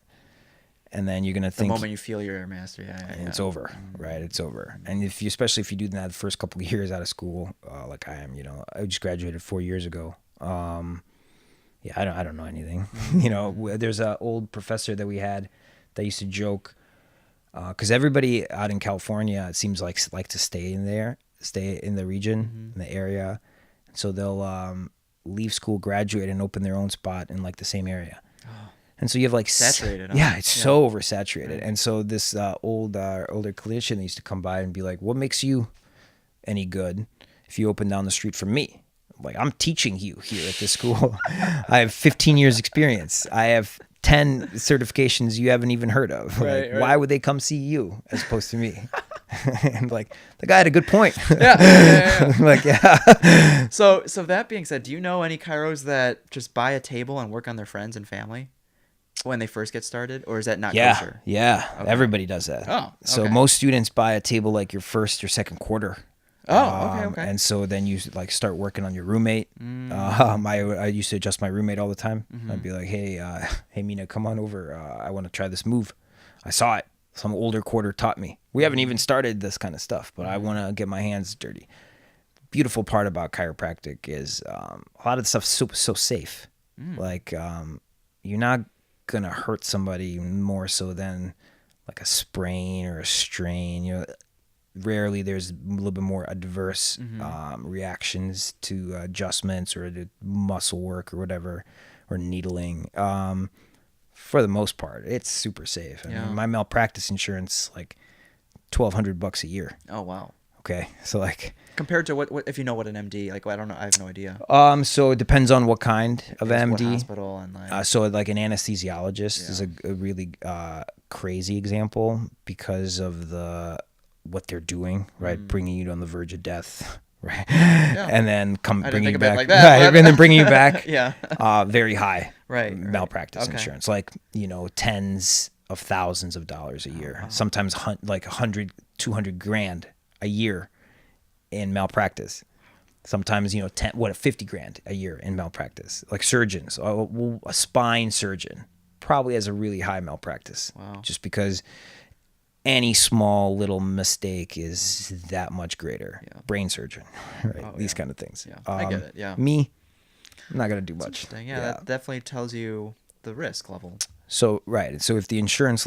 And then you're going to think... The moment you feel you're a master, and it's over, right? It's over. And especially if you do that the first couple of years out of school, like I am, I just graduated 4 years ago. I don't know anything. There's an old professor that we had that used to joke, because everybody out in California, it seems like to stay in the region, in the area. So they'll leave school, graduate, and open their own spot in like the same area. Oh. And so you have like saturated. Yeah, it's so oversaturated. Right. And so this older clinician used to come by and be like, "What makes you any good if you open down the street from me? Like, I'm teaching you here at this school. I have 15 years experience. I have 10 certifications you haven't even heard of. Right. Why would they come see you as opposed to me?" And like, the guy had a good point. Yeah. Like, yeah. So that being said, do you know any chiros that just buy a table and work on their friends and family? when they first get started, or is that not Yeah, kosher? yeah. Okay. Everybody does that. Oh, So okay. most students buy a table like your first or second quarter. Oh, okay. And so then you like start working on your roommate. I used to adjust my roommate all the time. I'd be like, hey Mina, come on over. I want to try this move. I saw it. Some older quarter taught me. We haven't even started this kind of stuff, but I want to get my hands dirty. Beautiful part about chiropractic is a lot of the stuff's so safe. Like you're not gonna hurt somebody more so than like a sprain or a strain. You know, rarely there's a little bit more adverse reactions to adjustments or to muscle work or whatever, or needling. For the most part, it's super safe. I mean, my malpractice insurance, like $1,200 a year. Oh, wow. Okay, so like compared to what if you know what an MD, like, I don't know, I have no idea. So it depends on what kind of MD. What hospital and like. So like an anesthesiologist is a really crazy example because of what they're doing, right? Bringing you on the verge of death, right? Yeah. And then bringing you back, like that, right? And then bringing you back. Very high, right? Malpractice insurance, like tens of thousands of dollars a year, sometimes like 100, 200 grand a year in malpractice. Sometimes 50 grand a year in malpractice. Like surgeons, a spine surgeon probably has a really high malpractice. Wow. Just because any small little mistake is that much greater. Brain surgeon, right? These kind of things. I get it. Yeah. Me, I'm not gonna do That's much. interesting. Yeah, that definitely tells you the risk level. So right. So if the insurance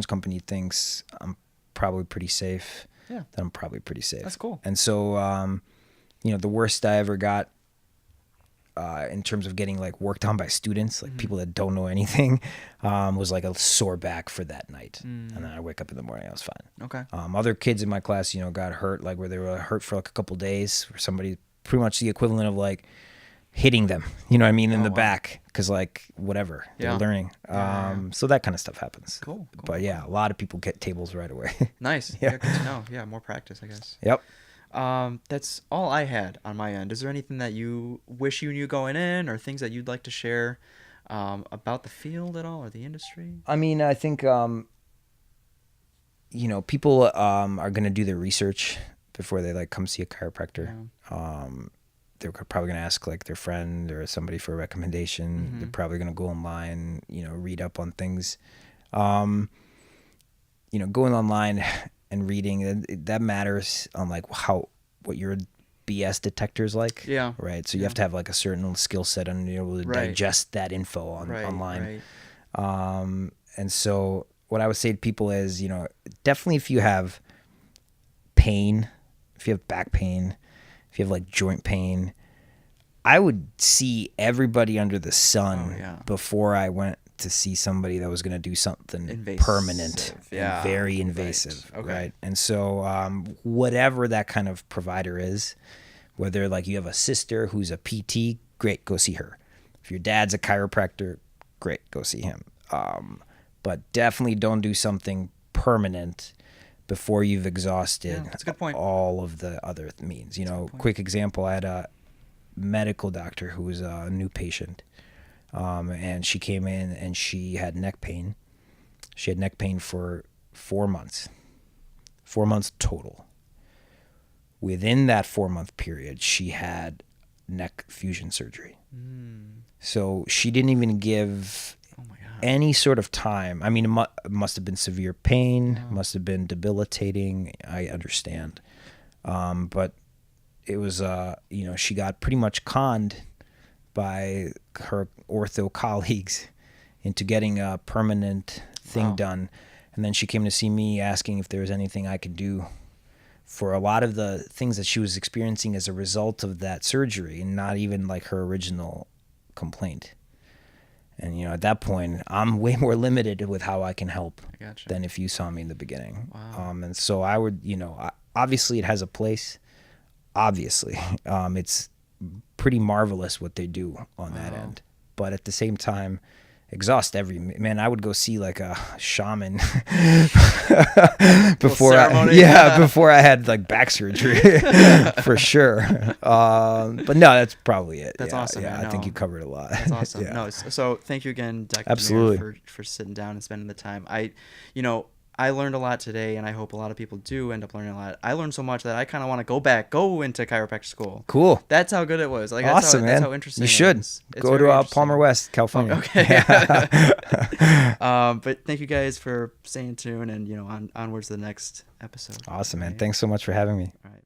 company thinks I'm probably pretty safe, then I'm probably pretty safe. That's cool. And so the worst I ever got in terms of getting like worked on by students, like people that don't know anything, was like a sore back for that night. And then I wake up in the morning, I was fine. Okay. Other kids in my class, got hurt, like where they were hurt for like a couple days, where somebody pretty much the equivalent of like hitting them, in the back, because like whatever, they're learning. So that kind of stuff happens. Cool. But yeah, a lot of people get tables right away. Nice. Yeah, good to know. Yeah, more practice, I guess. Yep. That's all I had on my end. Is there anything that you wish you knew going in, or things that you'd like to share about the field at all, or the industry? I mean, I think people are going to do their research before they like come see a chiropractor. They're probably going to ask like their friend or somebody for a recommendation. They're probably going to go online, read up on things. Going online and reading, that matters on like what your BS detector is like. Yeah. Right. So you have to have like a certain skill set and be able to digest that info online. Right. And so what I would say to people is, definitely if you have pain, if you have back pain, if you have like joint pain, I would see everybody under the sun before I went to see somebody that was going to do something permanent and very invasive. Right. And so whatever that kind of provider is, whether like you have a sister who's a PT, great, go see her. If your dad's a chiropractor, great, go see him. But definitely don't do something permanent before you've exhausted that's a good point. all of the other means. Quick example, I had a medical doctor who was a new patient. And she came in and she had neck pain. She had neck pain for 4 months. 4 months total. Within that 4-month period, she had neck fusion surgery. So she didn't even give any sort of time. I mean, it must have been severe pain, must have been debilitating. I understand. But it was, she got pretty much conned by her ortho colleagues into getting a permanent thing done. And then she came to see me asking if there was anything I could do for a lot of the things that she was experiencing as a result of that surgery, and not even like her original complaint. And, at that point, I'm way more limited with how I can help than if you saw me in the beginning. Wow. And so I would, obviously it has a place. Obviously. It's pretty marvelous what they do on that end. But at the same time, exhaust every man. I would go see like a shaman before before I had like back surgery for sure. But no, that's probably it. That's awesome. Yeah, I think you covered a lot. That's awesome. Yeah. No, so thank you again, Dr. Absolutely. Damir, for sitting down and spending the time. I learned a lot today, and I hope a lot of people do end up learning a lot. I learned so much that I kind of want to go into chiropractic school. Cool. That's how good it was. Like, awesome, man. That's how interesting you should. It's go to Palmer West, California. Oh, okay. But thank you guys for staying tuned, and onwards to the next episode. Awesome, man. Thanks so much for having me. All right.